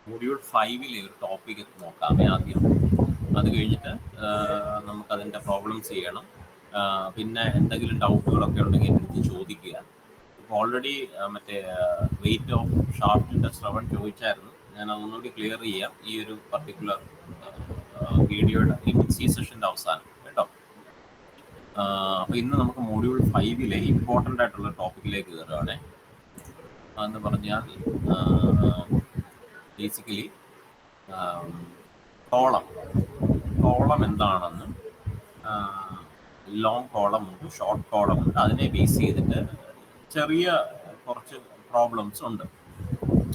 Module 5-ലെ ഒരു topic നോക്കാമേ ആദ്യം. അത് കഴിഞ്ഞിട്ട് നമുക്കതിൻ്റെ പ്രോബ്ലംസ് ചെയ്യണം. പിന്നെ എന്തെങ്കിലും ഡൗട്ടുകളൊക്കെ ഉണ്ടെങ്കിൽ എടുത്ത് ചോദിക്കുക. ഇപ്പോൾ ഓൾറെഡി മറ്റേ വെയിറ്റ് ഓഫ് ഷാഫ്റ്റിൻ്റെ ശ്രവൺ ചോദിച്ചായിരുന്നു. ഞാൻ അതൊന്നുകൂടി ക്ലിയർ ചെയ്യാം ഈ ഒരു പർട്ടിക്കുലർ വീഡിയോയുടെ ഈ സെഷൻ്റെ അവസാനം കേട്ടോ. അപ്പോൾ ഇന്ന് നമുക്ക് മൊഡ്യൂൾ 5-ലെ ഇമ്പോർട്ടൻ്റ് ആയിട്ടുള്ള ടോപ്പിക്കിലേക്ക് കയറുകയാണേ. എന്ന് പറഞ്ഞാൽ ബേസിക്കലി കോളം എന്താണെന്നും ലോങ് കോളം ഉണ്ട്, ഷോർട്ട് കോളം ഉണ്ട്. അതിനെ ബേസ് ചെയ്തിട്ട് ചെറിയ കുറച്ച് പ്രോബ്ലംസ് ഉണ്ട്.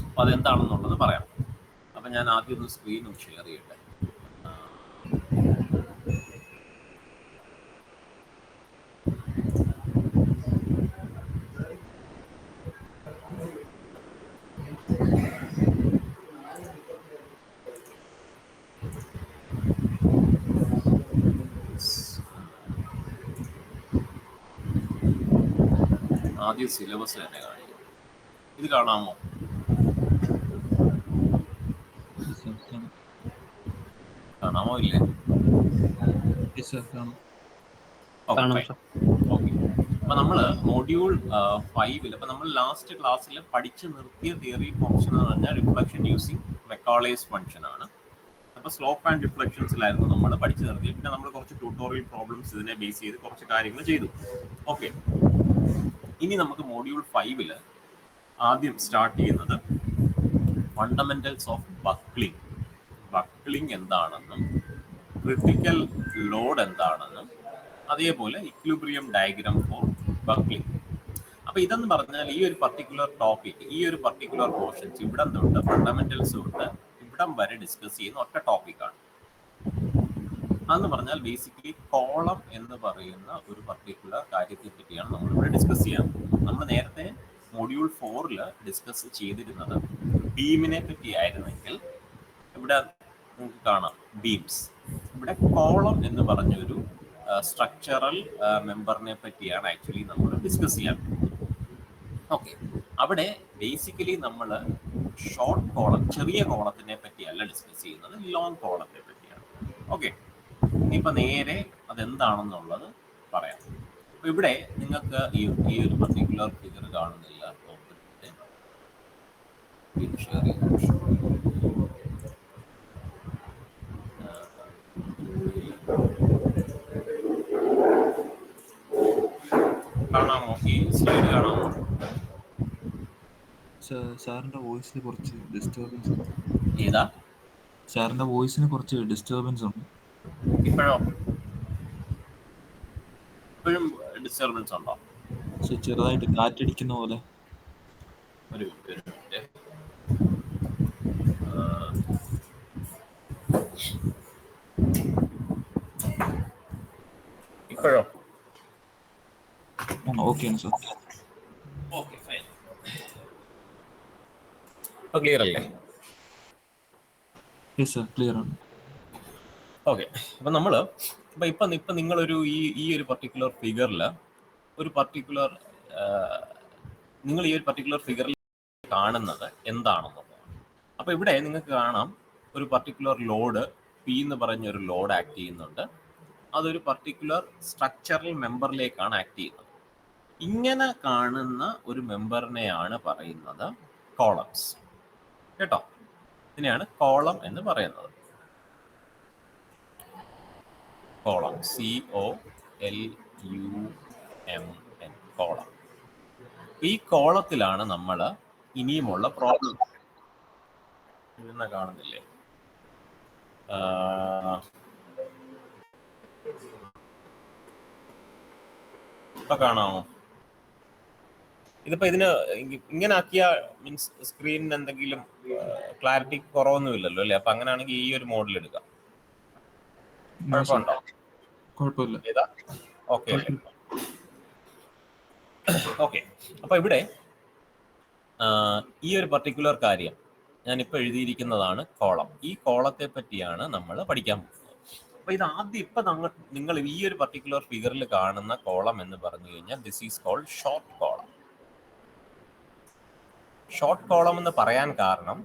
അപ്പം അതെന്താണെന്നുള്ളത് പറയാം. അപ്പം ഞാൻ ആദ്യം ഒന്ന് സ്ക്രീനും ഷെയർ ചെയ്യട്ടെ. ആദ്യം സിലബസ് തന്നെ കാണിക്കും. ഇത് കാണാമോ? കാണാമോ ഇല്ലേ? അപ്പൊ നമ്മള് മൊഡ്യൂൾ 5-ൽ അപ്പൊ നമ്മൾ ലാസ്റ്റ് ക്ലാസ്സിൽ പഠിച്ചു നിർത്തിയ തിയറി ഫംഗ്ഷൻ എന്ന് പറഞ്ഞാൽ റിഫ്ലക്ഷൻ യൂസിങ് മെക്കോളേസ് ഫംഗ്ഷൻ ആണ്. അപ്പൊ സ്ലോപ്പ് ആൻഡ് റിഫ്ലക്ഷൻസിലായിരുന്നു നമ്മൾ പഠിച്ചു നിർത്തിയത്. പിന്നെ നമ്മൾ കുറച്ച് ട്യൂട്ടോറിയൽ പ്രോബ്ലംസ് ഇതിനെ ബേസ് ചെയ്ത് കുറച്ച് കാര്യങ്ങൾ ചെയ്തു. ഓക്കെ, ഇനി നമുക്ക് മൊഡ്യൂൾ 5-ൽ ആദ്യം സ്റ്റാർട്ട് ചെയ്യുന്നത് ഫണ്ടമെന്റൽസ് ഓഫ് ബക്ലിംഗ്. ബക്ലിംഗ് എന്താണെന്നും ക്രിട്ടിക്കൽ ലോഡ് എന്താണെന്നും അതേപോലെ ഇക്വിലിബ്രിയം ഡയഗ്രാം ഫോർ ബക്ലിംഗ്. അപ്പൊ ഇതെന്ന് പറഞ്ഞാൽ ഈ ഒരു പർട്ടിക്കുലർ ടോപ്പിക്, ഈ ഒരു പർട്ടിക്കുലർ പോർഷൻസ് ഇവിടം തൊട്ട് ഫണ്ടമെന്റൽസ് തൊട്ട് ഇവിടം വരെ ഡിസ്കസ് ചെയ്യുന്ന ഒറ്റ ടോപ്പിക്കാണ്. അതെന്ന് പറഞ്ഞാൽ ബേസിക്കലി കോളം എന്ന് പറയുന്ന ഒരു പർട്ടിക്കുലർ കാര്യത്തെ പറ്റിയാണ് നമ്മളിവിടെ ഡിസ്കസ് ചെയ്യാൻ. നമ്മൾ നേരത്തെ മൊഡ്യൂൾ 4-ൽ ഡിസ്കസ് ചെയ്തിരുന്നത് ബീമിനെ പറ്റിയായിരുന്നെങ്കിൽ ഇവിടെ നമുക്ക് കാണാം ബീംസ്. ഇവിടെ കോളം എന്ന് പറഞ്ഞൊരു സ്ട്രക്ചറൽ മെമ്പറിനെ പറ്റിയാണ് ആക്ച്വലി നമ്മൾ ഡിസ്കസ് ചെയ്യാൻ. ഓക്കെ, അവിടെ ബേസിക്കലി നമ്മൾ ഷോർട്ട് കോളം, ചെറിയ കോളത്തിനെ പറ്റിയല്ല ഡിസ്കസ് ചെയ്യുന്നത്, ലോങ് കോളത്തെ പറ്റിയാണ്. ഓക്കെ, ഇനിയിപ്പോൾ നേരെ അതെന്താണെന്നുള്ളത് പറയാം. അപ്പോൾ ഇവിടെ നിങ്ങൾക്ക് ഈ ഒരു പർട്ടിക്കുലർ ഫിഗർ കാണുന്നില്ല. കാണാമോ? ഈ സ്ലൈഡ് കാണാമോ? സാറിന്റെ വോയിസിന് കുറച്ച് ഡിസ്റ്റർബൻസ് ഉണ്ട്. ഏതാ? സാറിന്റെ വോയിസിന് കുറച്ച് ഡിസ്റ്റർബൻസ് ഉണ്ട്. ഇപ്പോഴും ഡിസ്റ്റർബൻസ് ഉണ്ടോ? ചെറുതായിട്ട് കാറ്റടിക്കുന്ന പോലെ. ഒരു മിനിറ്റ്. ഇപ്പോഴോ? ഓക്കെയാണ് സാർ. Okay, fine. ഇപ്പൊ ക്ലിയർ അല്ലേ? യെസ് സർ, ക്ലിയർ ആണ്. ഓക്കെ, അപ്പൊ നമ്മള് ഇപ്പൊ നിങ്ങളൊരു ഈ ഒരു പർട്ടിക്കുലർ ഫിഗറിൽ ഒരു പർട്ടിക്കുലർ നിങ്ങൾ ഈ ഒരു പർട്ടിക്കുലർ ഫിഗറിൽ കാണുന്നത് എന്താണെന്നുള്ളതാണ്. അപ്പൊ ഇവിടെ നിങ്ങൾക്ക് കാണാം ഒരു പർട്ടിക്കുലർ ലോഡ് പി എന്ന് പറഞ്ഞ ഒരു ലോഡ് ആക്ട് ചെയ്യുന്നുണ്ട്. അതൊരു പർട്ടിക്കുലർ സ്ട്രക്ചറൽ മെമ്പറിലേക്കാണ് ആക്ട് ചെയ്യുന്നത്. ഇങ്ങനെ കാണുന്ന ഒരു മെമ്പറിനെയാണ് പറയുന്നത് കോളംസ്. കേട്ടോ, ഇതിനെയാണ് കോളം എന്ന് പറയുന്നത്. Column, COLUMN, column. ഈ കോളത്തിലാണ് നമ്മൾ ഇനിയുമുള്ള പ്രോബ്ലം കാണുന്നില്ലേ? ഇപ്പൊ കാണാമോ? ഇതിപ്പോ ഇതിന് ഇങ്ങനെ ആക്കിയ മീൻസ് സ്ക്രീനിന് എന്തെങ്കിലും ക്ലാരിറ്റി കുറവൊന്നുമില്ലല്ലോ അല്ലേ? അപ്പൊ അങ്ങനെയാണെങ്കിൽ ഈ ഒരു മോഡൽ എടുക്കാം. കുഴപ്പമുണ്ടോ? കുഴപ്പമില്ല. ഏതാ? Okay okay. അപ്പൊ ഇവിടെ ഈ ഒരു പർട്ടിക്കുലർ കാര്യം ഞാനിപ്പോൾ എഴുതിയിരിക്കുന്നതാണ് കോളം. ഈ കോളത്തെ പറ്റിയാണ് നമ്മൾ പഠിക്കാൻ പോകുന്നത്. അപ്പൊ ഇത് ആദ്യം ഇപ്പൊ നിങ്ങൾ ഈ ഒരു പർട്ടിക്കുലർ ഫിഗറിൽ കാണുന്ന കോളം എന്ന് പറഞ്ഞു കഴിഞ്ഞാൽ this is called short column. Short column എന്ന് പറയാൻ കാരണം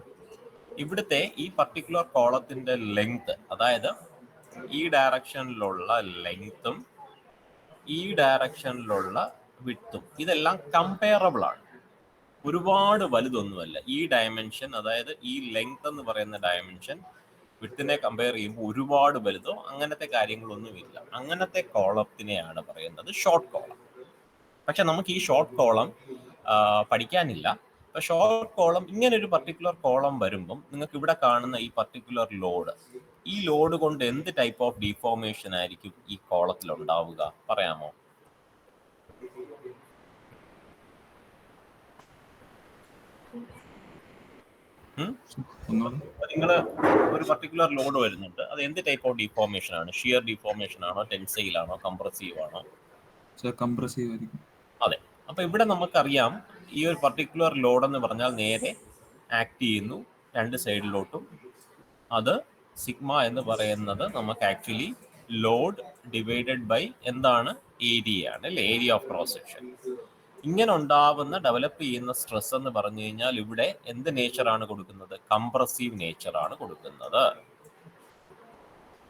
ഇവിടുത്തെ ഈ പർട്ടിക്കുലർ കോളത്തിന്റെ ലെങ്ത്, അതായത് ഈ ഡയറക്ഷനിലുള്ള ലെങ്ത്തും ഈ ഡയറക്ഷനിലുള്ള വിഡ്ത്തും ഇതെല്ലാം കമ്പയറബിൾ ആണ്. ഒരുപാട് വലുതൊന്നുമല്ല. ഈ ഡയമെൻഷൻ, അതായത് ഈ ലെങ്ത് എന്ന് പറയുന്ന ഡയമെൻഷൻ വിഡ്ത്തിനെ കമ്പയർ ചെയ്യുമ്പോൾ ഒരുപാട് വലുതോ അങ്ങനത്തെ കാര്യങ്ങളൊന്നുമില്ല. അങ്ങനത്തെ കോളത്തിനെയാണ് പറയുന്നത് ഷോർട്ട് കോളം. പക്ഷെ നമുക്ക് ഈ ഷോർട്ട് കോളം പഠിക്കാനില്ല. അപ്പൊ ഷോർട്ട് കോളം, ഇങ്ങനെ ഒരു പർട്ടിക്കുലർ കോളം വരുമ്പം നിങ്ങൾക്ക് ഇവിടെ കാണുന്ന ഈ പർട്ടിക്കുലർ ലോഡ്, ഈ ലോഡ് കൊണ്ട് എന്ത് ടൈപ്പ് ഓഫ് ഡിഫോർമേഷൻ ആയിരിക്കും ഈ കോളത്തിൽ ഉണ്ടാവുക, പറയാമോ? നിങ്ങൾ ഒരു പർട്ടിക്കുലർ ലോഡ് വരുന്നുണ്ട്, അത് എന്ത് ടൈപ്പ് ഓഫ് ഡിഫോർമേഷൻ ആണ്? ഷിയർ ഡിഫോർമേഷൻ ആണോ, ടെൻസൈൽ ആണോ, കംപ്രസീവ് ആണോ? കംപ്രസീവ് ആയിരിക്കും. അതെ. അപ്പൊ ഇവിടെ നമുക്കറിയാം ഈ ഒരു പർട്ടിക്കുലർ ലോഡ് എന്ന് പറഞ്ഞാൽ നേരെ ആക്ട് ചെയ്യുന്നു രണ്ട് സൈഡിലോട്ടും. അത് സിഗ്മ എന്ന് പറയുന്നത് നമുക്ക് ആക്ച്വലി ലോഡ് ഡിവൈഡഡ് ബൈ എന്താണ്? ഏരിയ ആണ്, അല്ലെ? Area of cross section. ഇങ്ങനെ ഉണ്ടാവുന്ന ഡെവലപ്പ് ചെയ്യുന്ന സ്ട്രെസ് എന്ന് പറഞ്ഞു കഴിഞ്ഞാൽ ഇവിടെ എന്ത് നേച്ചറാണ് കൊടുക്കുന്നത്? കംപ്രസീവ് നേച്ചറാണ് കൊടുക്കുന്നത്.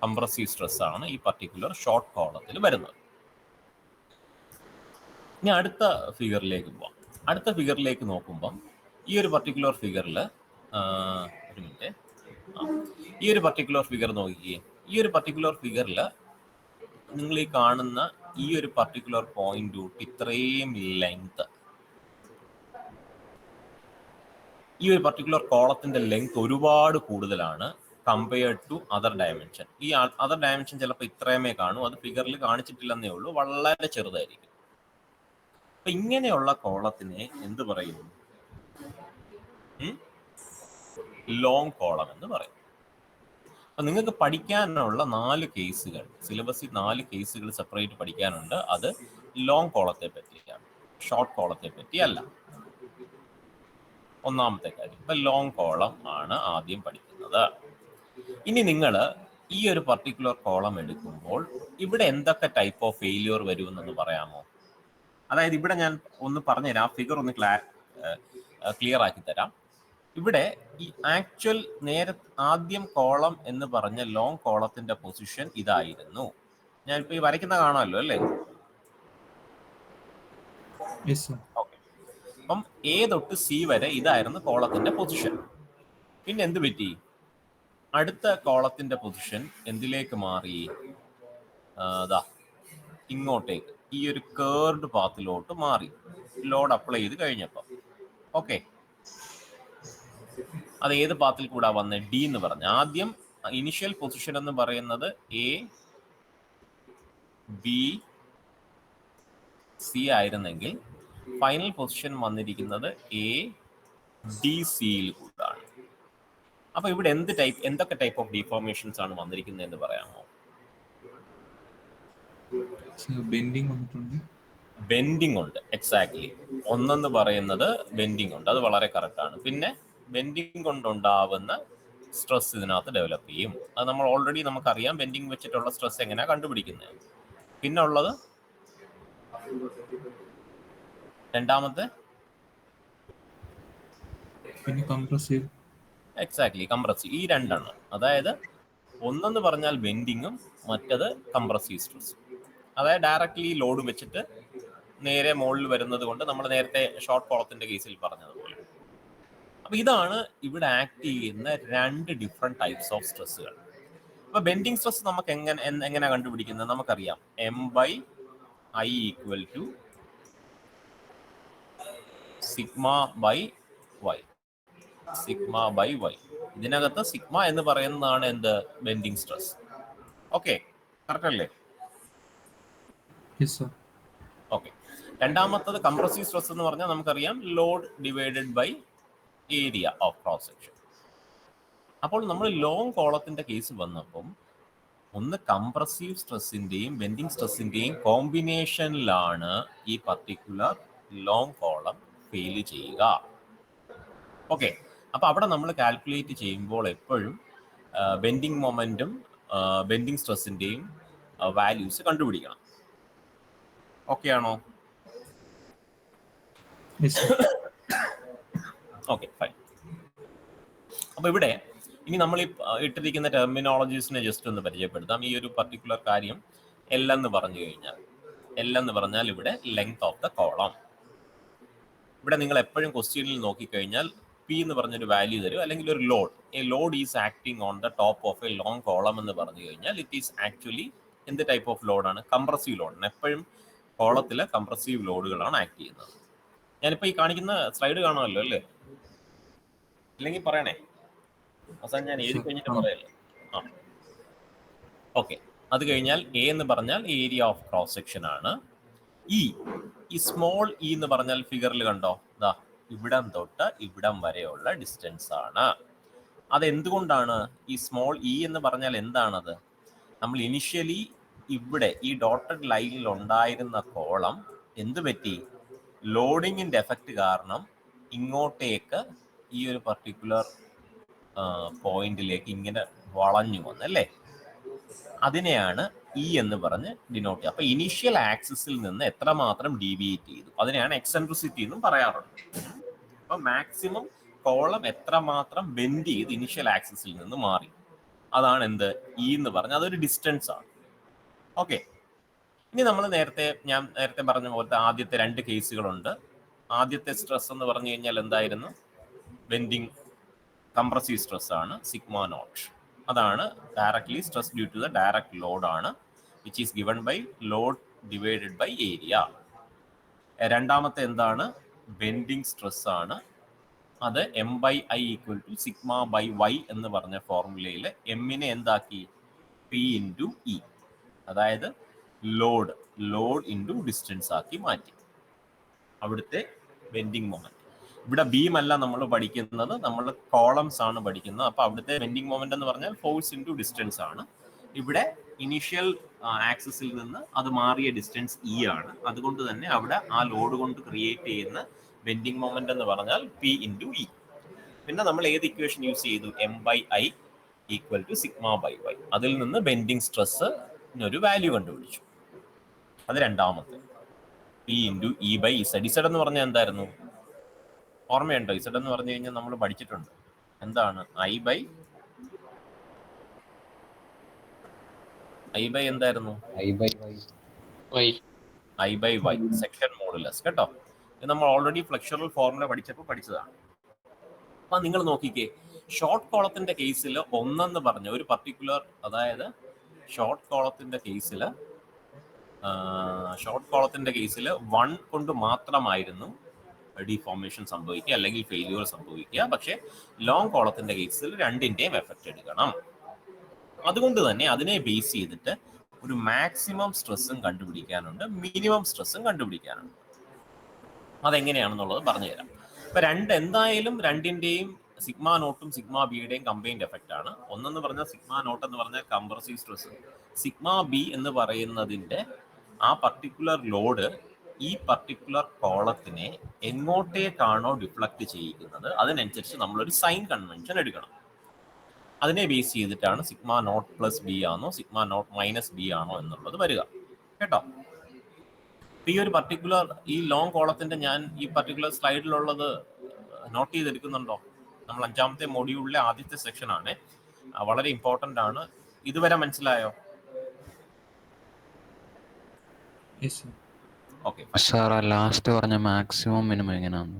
കംപ്രസീവ് സ്ട്രെസ് ആണ് ഈ പർട്ടിക്കുലർ ഷോർട്ട് കോളത്തിൽ വരുന്നത്. ഇനി അടുത്ത ഫിഗറിലേക്ക് പോവാം. അടുത്ത ഫിഗറിലേക്ക് നോക്കുമ്പം ഈ ഒരു പർട്ടിക്കുലർ ഫിഗറിൽ ഒരു മിനിറ്റ്, ഈ ഒരു പർട്ടിക്കുലർ ഫിഗർ നോക്കിക്കേ. ഈ ഒരു പർട്ടിക്കുലർ ഫിഗറിൽ നിങ്ങൾ ഈ കാണുന്ന ഈ ഒരു പർട്ടിക്കുലർ പോയിന്റ് തൊട്ട് ഇത്രയും ലെങ്ത്, ഈ ഒരു പർട്ടിക്കുലർ കോളത്തിന്റെ ലെങ്ത് ഒരുപാട് കൂടുതലാണ് കമ്പയർഡ് ടു അതർ ഡയമെൻഷൻ. ഈ അതർ ഡയമെൻഷൻ ചിലപ്പോൾ ഇത്രയുമേ കാണൂ, അത് ഫിഗറിൽ കാണിച്ചിട്ടില്ലെന്നേ ഉള്ളൂ, വളരെ ചെറുതായിരിക്കും. അപ്പൊ ഇങ്ങനെയുള്ള കോളത്തിനെ എന്ത് പറയും? ലോങ് കോളം എന്ന് പറയും. അപ്പൊ നിങ്ങൾക്ക് പഠിക്കാനുള്ള 4 കേസുകൾ, സിലബസിൽ 4 കേസുകൾ സെപ്പറേറ്റ് പഠിക്കാനുണ്ട്. അത് ലോങ് കോളത്തെ പറ്റിയാണ്, ഷോർട്ട് കോളത്തെ പറ്റി അല്ല. ഒന്നാമത്തെ കാര്യം, ഇപ്പൊ ലോങ് കോളം ആണ് ആദ്യം പഠിക്കുന്നത്. ഇനി നിങ്ങൾ ഈ ഒരു പർട്ടിക്കുലർ കോളം എടുക്കുമ്പോൾ ഇവിടെ എന്തൊക്കെ ടൈപ്പ് ഓഫ് ഫെയിലിയർ വരുമെന്നൊന്ന് പറയാമോ? അതായത് ഇവിടെ ഞാൻ ഒന്ന് പറഞ്ഞുതരാം, ആ ഫിഗർ ഒന്ന് ക്ലിയർ ആക്കി തരാം. ഇവിടെ ഈ ആക്ച്വൽ ആദ്യം കോളം എന്ന് പറഞ്ഞ ലോങ് കോളത്തിന്റെ പൊസിഷൻ ഇതായിരുന്നു. ഞാനിപ്പോ ഈ വരയ്ക്കുന്ന കാണാമല്ലോ, അല്ലേ? അപ്പം എ തൊട്ട് സി വരെ ഇതായിരുന്നു കോളത്തിന്റെ പൊസിഷൻ. പിന്നെ എന്ത് പറ്റി? അടുത്ത കോളത്തിന്റെ പൊസിഷൻ എന്തിലേക്ക് മാറി? ഇങ്ങോട്ടേക്ക്, ഈ ഒരു കേർഡ് പാത്തിലോട്ട് മാറി, ലോഡ് അപ്ലൈ ചെയ്ത് കഴിഞ്ഞപ്പോൾ. ഓക്കെ, അത് ഏത് പാത്തിൽ കൂടാ വന്നത്? ഡി എന്ന് പറഞ്ഞ ആദ്യം ഇനിഷ്യൽ പൊസിഷൻ എന്ന് പറയുന്നത് എ ബി സി ആയിരുന്നെങ്കിൽ ഫൈനൽ പൊസിഷൻ വന്നിരിക്കുന്നത് എ ഡി സിയിൽ കൂടാണ്. അപ്പൊ ഇവിടെ എന്തൊക്കെ ടൈപ്പ് ഓഫ് ഡിഫോർമേഷൻസ് ആണ് വന്നിരിക്കുന്നത് എന്ന് പറയാമോ? ബെൻഡിങ് ഉണ്ട്, എക്സാക്ട്ലി. ഒന്നെന്ന് പറയുന്നത് ബെൻഡിങ് ഉണ്ട്, അത് വളരെ കറക്റ്റ് ആണ്. പിന്നെ ബെൻഡിങ് കൊണ്ടുണ്ടാവുന്ന സ്ട്രെസ് ഇതിനകത്ത് ഡെവലപ്പ് ചെയ്യും. അത് നമ്മൾ ഓൾറെഡി നമുക്കറിയാം, ബെൻഡിങ് വെച്ചിട്ടുള്ള സ്ട്രെസ് എങ്ങനെയാണ് കണ്ടുപിടിക്കുന്നത്. പിന്നെ ഉള്ളത് രണ്ടാമത്തെ എക്സാക്ട്ലി കംപ്രസീവ്. ഈ രണ്ടെണ്ണം, അതായത് ഒന്നെന്ന് പറഞ്ഞാൽ ബെൻഡിങ്ങും മറ്റത് കംപ്രസീവ് സ്ട്രെസ്. അതായത് ഡയറക്റ്റ്ലി ലോഡ് വെച്ചിട്ട് നേരെ മുകളിൽ വരുന്നത് കൊണ്ട്, നമ്മൾ നേരത്തെ ഷോർട്ട് കോളത്തിന്റെ കേസിൽ പറഞ്ഞതുപോലെ. അപ്പൊ ഇതാണ് ഇവിടെ ആക്ട് ചെയ്യുന്ന 2 ഡിഫറെന്റ് ടൈപ്സ് ഓഫ് സ്ട്രെസ്സുകൾ. അപ്പൊ ബെൻഡിങ് സ്ട്രെസ് നമുക്ക് എങ്ങനെ കണ്ടുപിടിക്കുന്നത്? നമുക്കറിയാം, M/I = σ/y. σ/y. ഇതിനകത്ത് സിഗ്മ എന്ന് പറയുന്നതാണ് എന്ത്? Bending stress. ഓക്കെ, കറക്റ്റ് അല്ലേ? ഓക്കെ. രണ്ടാമത്തത് കംപ്രസീവ് സ്ട്രെസ് എന്ന് പറഞ്ഞാൽ നമുക്കറിയാം, load divided by area of cross section. അപ്പോൾ നമ്മൾ ലോങ് കോളത്തിന്റെ കേസ് വന്നപ്പം ഒന്ന് കംപ്രസീവ് സ്ട്രെസ്സിന്റെയും ബെൻഡിങ് സ്ട്രെസ്സിന്റെയും കോമ്പിനേഷനിലാണ് ഈ പർട്ടിക്കുലർ ലോങ് കോളം ഫെയിൽ ചെയ്യുക. ഓക്കെ, അപ്പൊ അവിടെ നമ്മൾ കാൽക്കുലേറ്റ് ചെയ്യുമ്പോൾ എപ്പോഴും ബെൻഡിങ് മൊമെന്റും ബെൻഡിങ് സ്ട്രെസ്സിന്റെയും വാല്യൂസ് കണ്ടുപിടിക്കണം. ഓക്കെ ആണോ? Okay, fine. അപ്പോൾ ഇവിടെ ഇനി നമ്മൾ ഈ ഇട്ടിരിക്കുന്ന ടെർമിനോളജീസിനെ ജസ്റ്റ് ഒന്ന് പരിചയപ്പെടുത്താം. ഈ ഒരു പർട്ടിക്കുലർ കാര്യം എൽ എന്ന് പറഞ്ഞാൽ ഇവിടെ ലെങ്ത് ഓഫ് ദ കോളം. ഇവിടെ നിങ്ങൾ എപ്പോഴും ക്വസ്റ്റ്യനിൽ നോക്കിക്കഴിഞ്ഞാൽ പി എന്ന് പറഞ്ഞൊരു വാല്യൂ തരും, അല്ലെങ്കിൽ ഒരു load. A Lord is acting on the top of A long column എന്ന് പറഞ്ഞു കഴിഞ്ഞാൽ ഇറ്റ് ഈസ് ആക്ച്വലി എന്ത് ടൈപ്പ് ഓഫ് ലോഡാണ്? കംപ്രസീവ് ലോഡാണ്. എപ്പോഴും കോളത്തിലെ കംപ്രസീവ് ലോഡുകളാണ് ആക്ട് ചെയ്യുന്നത്. ഞാനിപ്പോൾ ഈ കാണിക്കുന്ന സ്ലൈഡ് കാണുമല്ലോ അല്ലേ? ഇല്ലെങ്കിൽ പറയണേ അവസാനം, ഞാൻ എഴുതി കഴിഞ്ഞിട്ട് പറയല്ലേ. ആ ഓക്കെ. അത് കഴിഞ്ഞാൽ എ എന്ന് പറഞ്ഞാൽ ഏരിയ ഓഫ് ക്രോസ് സെക്ഷൻ ആണ്. ഈ സ്മോൾ ഇ എന്ന് പറഞ്ഞാൽ ഫിഗറിൽ കണ്ടോ, ദാ ഇവിടം തൊട്ട് ഇവിടം വരെയുള്ള ഡിസ്റ്റൻസ് ആണ്. അതെന്തുകൊണ്ടാണ് ഈ സ്മോൾ ഇ എന്ന് പറഞ്ഞാൽ എന്താണത്? നമ്മൾ ഇനിഷ്യലി ഇവിടെ ഈ ഡോട്ടഡ് ലൈനിൽ ഉണ്ടായിരുന്ന കോളം എന്ത് പറ്റി? ലോഡിങ്ങിന്റെ എഫക്റ്റ് കാരണം ഇങ്ങോട്ടേക്ക് ഈ ഒരു പർട്ടിക്കുലർ പോയിന്റിലേക്ക് ഇങ്ങനെ വളഞ്ഞു വന്നല്ലേ. അതിനെയാണ് ഇ എന്ന് പറഞ്ഞ് ഡിനോട്ട് ചെയ്യുക. അപ്പൊ ഇനീഷ്യൽ ആക്സിസിൽ നിന്ന് എത്രമാത്രം ഡീവിയേറ്റ് ചെയ്തു, അതിനെയാണ് എക്സെൻട്രിസിറ്റി എന്നും പറയാറുണ്ട്. അപ്പൊ മാക്സിമം കോളം എത്രമാത്രം ബെൻഡ് ചെയ്ത് ഇനീഷ്യൽ ആക്സിസിൽ നിന്ന് മാറി, അതാണ് എന്ത്? ഇ എന്ന് പറഞ്ഞ അതൊരു ഡിസ്റ്റൻസ് ആണ്. ഓക്കെ. ഇനി നമ്മൾ ഞാൻ നേരത്തെ പറഞ്ഞ പോലത്തെ ആദ്യത്തെ രണ്ട് കേസുകളുണ്ട്. ആദ്യത്തെ സ്ട്രെസ് എന്ന് പറഞ്ഞു കഴിഞ്ഞാൽ എന്തായിരുന്നു? ബെൻഡിങ് കംപ്രസീവ് സ്ട്രെസ് ആണ്, സിഗ്മ നോട്ട്. അതാണ് directly stress due to the direct load ആണ്, which is given by load divided by area. രണ്ടാമത്തെ എന്താണ്? ബെൻഡിങ് സ്ട്രെസ് ആണ്. അത് M by I equal to sigma by y എന്ന് പറഞ്ഞ ഫോർമുലയിൽ എമ്മിനെ എന്താക്കി? പി ഇൻറ്റു ഇ, അതായത് ലോഡ് ഇൻറ്റു ഡിസ്റ്റൻസ് ആക്കി മാറ്റി. അവിടുത്തെ ബെൻഡിങ് മൊമെന്റ്. ഇവിടെ ബീം അല്ല നമ്മൾ പഠിക്കുന്നത്, നമ്മൾ കോളംസ് ആണ് പഠിക്കുന്നത്. അപ്പോൾ അവിടുത്തെ ബെൻഡിങ് മൊമെന്റ് എന്ന് പറഞ്ഞാൽ ഫോഴ്സ് ഇൻറ്റു ഡിസ്റ്റൻസ് ആണ്. ഇവിടെ ഇനീഷ്യൽ ആക്സിസിൽ നിന്ന് അത് മാറിയ ഡിസ്റ്റൻസ് ഇ ആണ്. അതുകൊണ്ട് തന്നെ അവിടെ ആ ലോഡ് കൊണ്ട് ക്രിയേറ്റ് ചെയ്യുന്ന ബെൻഡിങ് മൊമെന്റ് എന്ന് പറഞ്ഞാൽ പി ഇൻറ്റു ഇ. പിന്നെ നമ്മൾ ഏത് ഇക്വേഷൻ യൂസ് ചെയ്തു? M by I equal to sigma by Y. അതിൽ നിന്ന് ബെൻഡിങ് സ്ട്രെസ് ഒരു വാല്യൂ കണ്ടുപിടിച്ചു. അത് രണ്ടാമത്തെ. P into E by Z. Z എന്ന് പറഞ്ഞാൽ എന്തായിരുന്നു? ഓർമ്മയുണ്ടോ? ഇസഡ് എന്ന് പറഞ്ഞു കഴിഞ്ഞാൽ നമ്മൾ പഠിച്ചിട്ടുണ്ട്. എന്താണ്? ഐ ബൈ എന്തായിരുന്നു? I by Y section modulus. കേട്ടോ, ഇത് നമ്മൾ ഓൾറെഡി ഫ്ലെക്ചറൽ ഫോർമുല പഠിച്ചതാണ്. അപ്പൊ നിങ്ങൾ നോക്കിക്കേ, ഷോർട്ട് കോളത്തിന്റെ കേസിൽ ഒന്നെന്ന് പറഞ്ഞ ഒരു പർട്ടിക്കുലർ, അതായത് ഷോർട്ട് കോളത്തിന്റെ കേസിൽ 1 കൊണ്ട് മാത്രമായിരുന്നു ഡിഫോർമേഷൻ സംഭവിക്കുക, അല്ലെങ്കിൽ ഫെയിലിയർ സംഭവിക്കുക. പക്ഷെ ലോങ് കോളത്തിന്റെ കേസിൽ രണ്ടിന്റെയും എഫക്റ്റ് എടുക്കണം. അതുകൊണ്ട് തന്നെ അതിനെ ബേസ് ചെയ്തിട്ട് ഒരു മാക്സിമം സ്ട്രെസ്സും കണ്ടുപിടിക്കാനുണ്ട്, മിനിമം സ്ട്രെസ്സും കണ്ടുപിടിക്കാനുണ്ട്. അതെങ്ങനെയാണെന്നുള്ളത് പറഞ്ഞുതരാം. ഇപ്പൊ എന്തായാലും രണ്ടിന്റെയും സിഗ്മ നോട്ടും സിഗ്മ ബിയുടെയും കമ്പൈൻഡ് എഫക്റ്റ് ആണ്. ഒന്നെന്ന് പറഞ്ഞാൽ സിഗ്മ നോട്ട് എന്ന് പറഞ്ഞാൽ കംപ്രസീവ് സ്ട്രെസ്, സിഗ്മ ബി എന്ന് പറയുന്നതിന്റെ ആ പർട്ടിക്കുലർ ലോഡ് ഈ പർട്ടിക്കുലർ കോളത്തിനെ എങ്ങോട്ടേക്കാണോ ഡിഫ്ലക്ട് ചെയ്യിക്കുന്നത് അതിനനുസരിച്ച് നമ്മളൊരു സൈൻ കൺവെൻഷൻ എടുക്കണം. അതിനെ ബേസ് ചെയ്തിട്ടാണ് സിഗ്മ നോട്ട് പ്ലസ് ബി ആണോ സിഗ്മ നോട്ട് മൈനസ് ബി ആണോ എന്നുള്ളത് വരിക. കേട്ടോ, ഈ ഒരു പർട്ടിക്കുലർ ഈ ലോങ് കോളത്തിന്റെ ഞാൻ ഈ പർട്ടിക്കുലർ സ്ലൈഡിലുള്ളത് നോട്ട് ചെയ്തെടുക്കുന്നുണ്ടോ? നമ്മൾ 5ാമത്തെ മൊഡ്യൂളിലെ ആദ്യത്തെ സെക്ഷൻ ആണ്, വളരെ ഇമ്പോർട്ടൻ്റ് ആണ്. ഇതുവരെ മനസ്സിലായോ? ഓക്കെ സാർ, ലാസ്റ്റ് പറഞ്ഞ മാക്സിമം മിനിമം എങ്ങനെയാണ്?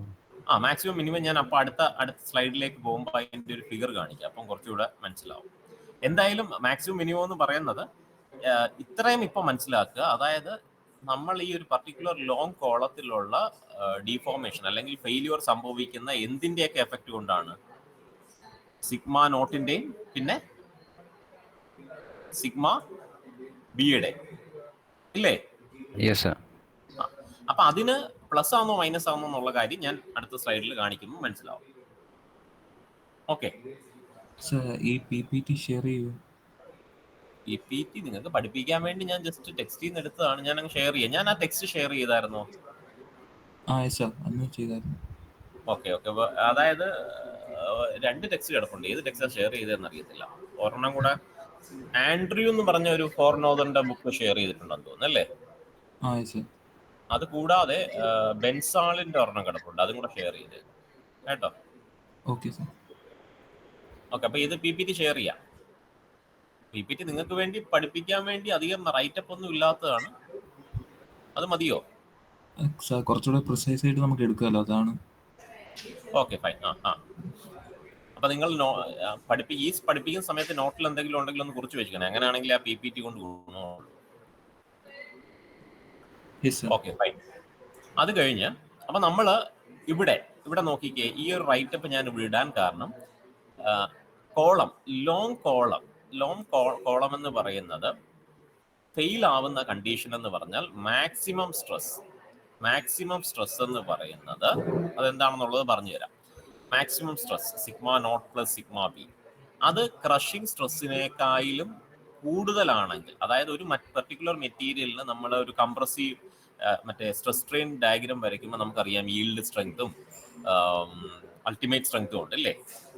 മാക്സിമം മിനിമം ഞാൻ അപ്പോൾ അടുത്ത സ്ലൈഡിലേക്ക് പോകുമ്പോൾ അതിൻ്റെ ഒരു ഫിഗർ കാണിക്കാം, അപ്പം കുറച്ചുകൂടെ മനസ്സിലാവും. എന്തായാലും മാക്സിമം മിനിമം എന്ന് പറയുന്നത് ഇത്രയും ഇപ്പം മനസ്സിലാക്കുക. അതായത് നമ്മൾ ഈ ഒരു പർട്ടിക്കുലർ ലോങ് കോളത്തിലുള്ള ഡീഫോർമേഷൻ അല്ലെങ്കിൽ ഫെയിലിയർ സംഭവിക്കുന്ന എന്തിൻ്റെയൊക്കെ എഫക്റ്റ് കൊണ്ടാണ്? സിഗ്മ നോട്ടിൻ്റെയും പിന്നെ സിഗ്മ ബിയുടെ, ഇല്ലേ? Yes sir. അപ്പൊ അതിന് പ്ലസ് ആണോ മൈനസ് ആണോ എന്നുള്ള കാര്യം ഞാൻ അടുത്ത സ്ലൈഡിൽ കാണിക്കുമ്പോൾ മനസ്സിലാവും. ഓക്കെ, ഈ PPT ഷെയർ ചെയ്യൂ. PPT നിങ്ങൾക്ക് പഠിപ്പിക്കാൻ വേണ്ടി ഞാൻ ജസ്റ്റ് ടെക്സ്റ്റിൽ നിന്ന് എടുത്തതാണ്, ഞാൻ അങ്ങ് ഷെയർ ചെയ്യാം. ഞാൻ ആ ടെക്സ്റ്റ് ഷെയർ ചെയ്തായിരുന്നോ? അന്ന് ചെയ്തായിരുന്നു. ഓക്കെ. അതായത് 2 ടെക്സ്റ്റ് കിടപ്പുണ്ട്. ഏത് ടെക്സ്റ്റാണ് ഷെയർ ചെയ്തതെന്ന് അറിയത്തില്ല. ഒരെണ്ണം കൂടെ ആൻഡ്രൂ എന്ന് പറഞ്ഞ ഒരു ഫോർനോദറിന്റെ ബുക്ക് ഷെയർ ചെയ്തിട്ടുണ്ടെന്ന് തോന്നുന്നു, അല്ലേ? അത് കൂടാതെ ബെൻസാളിന്റെ ഒരെണ്ണം കിടപ്പുണ്ട്, അതും കൂടെ ഷെയർ ചെയ്ത് കേട്ടോ. Okay sir. ഓക്കെ, അപ്പൊ ഇത് PPT ഷെയർ ചെയ്യാം. PPT നിങ്ങൾക്ക് വേണ്ടി പഠിപ്പിക്കാൻ വേണ്ടി അധികം റൈറ്റപ്പ് ഒന്നും ഇല്ലാത്തതാണ്. അത് മതിയോ? സാർ കുറച്ചുകൂടെ പ്രിസൈസ് ആയിട്ട് നമുക്ക് എടുക്കാമല്ലോ, അതാണ്. Okay fine. അപ്പൊ നിങ്ങൾ പഠിപ്പിക്കുന്ന സമയത്ത് നോട്ടിൽ എന്തെങ്കിലും ഉണ്ടെങ്കിൽ ഒന്ന് കുറിച്ച് വെച്ചിരിക്കണം. അങ്ങനെയാണെങ്കിൽ ആ PPT കൊണ്ട് ഗുണമുള്ളൂ. Okay fine. അത് കഴിഞ്ഞ് അപ്പൊ നമ്മള് ഇവിടെ നോക്കിക്കേ, ഈ ഒരു റൈറ്റപ്പ് ഞാൻ ഇവിടെ ഇടാൻ കാരണം കോളം, ലോങ് കോളം എന്ന് പറയുന്നത് ഫെയിൽ ആവുന്ന കണ്ടീഷൻ എന്ന് പറഞ്ഞാൽ മാക്സിമം സ്ട്രെസ് എന്ന് പറയുന്നത് അതെന്താണെന്നുള്ളത് പറഞ്ഞു തരാം. Maximum stress sigma naught plus sigma B, അത് ക്രഷിംഗ് സ്ട്രെസ്സിനേക്കാളും കൂടുതലാണെങ്കിൽ, അതായത് ഒരു പെർട്ടിക്കുലർ മെറ്റീരിയലിന് നമ്മൾ ഒരു കംപ്രസീവ് മറ്റേ സ്ട്രെസ് സ്ട്രെയിൻ ഡയഗ്രാം വരയ്ക്കുമ്പോൾ നമുക്കറിയാം ഈൽഡ് സ്ട്രെങ്ത്തും അൾട്ടിമേറ്റ് സ്ട്രെങ്ത്തും ഉണ്ട് അല്ലേ.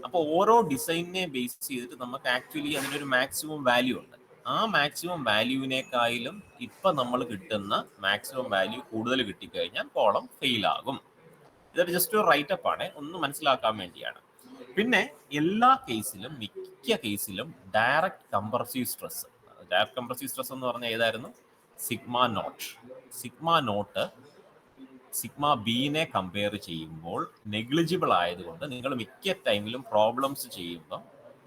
അപ്പോൾ ഓരോ ഡിസൈനിനെ ബേസ് ചെയ്തിട്ട് നമുക്ക് ആക്ച്വലി അതിനൊരു മാക്സിമം വാല്യൂ ഉണ്ട്. ആ മാക്സിമം വാല്യൂവിനേക്കാളും ഇപ്പൊ നമ്മൾ കിട്ടുന്ന മാക്സിമം വാല്യൂ കൂടുതൽ കിട്ടിക്കഴിഞ്ഞാൽ കോളം ഫെയിൽ ആകും. ഇതൊരു ജസ്റ്റ് ഒരു റൈറ്റപ്പ് ആണ്, ഒന്ന് മനസ്സിലാക്കാൻ വേണ്ടിയാണ്. പിന്നെ മിക്ക കേസിലും ഡയറക്റ്റ് കംപ്രസീവ് സ്ട്രെസ് എന്ന് പറഞ്ഞാൽ ഏതായിരുന്നു? സിഗ്മ നോട്ട് സിഗ്മ ബിനെ കമ്പയർ ചെയ്യുമ്പോൾ നെഗ്ലിജിബിൾ ആയതുകൊണ്ട് നിങ്ങൾ മിക്ക ടൈമിലും പ്രോബ്ലംസ് ചെയ്യുമ്പോൾ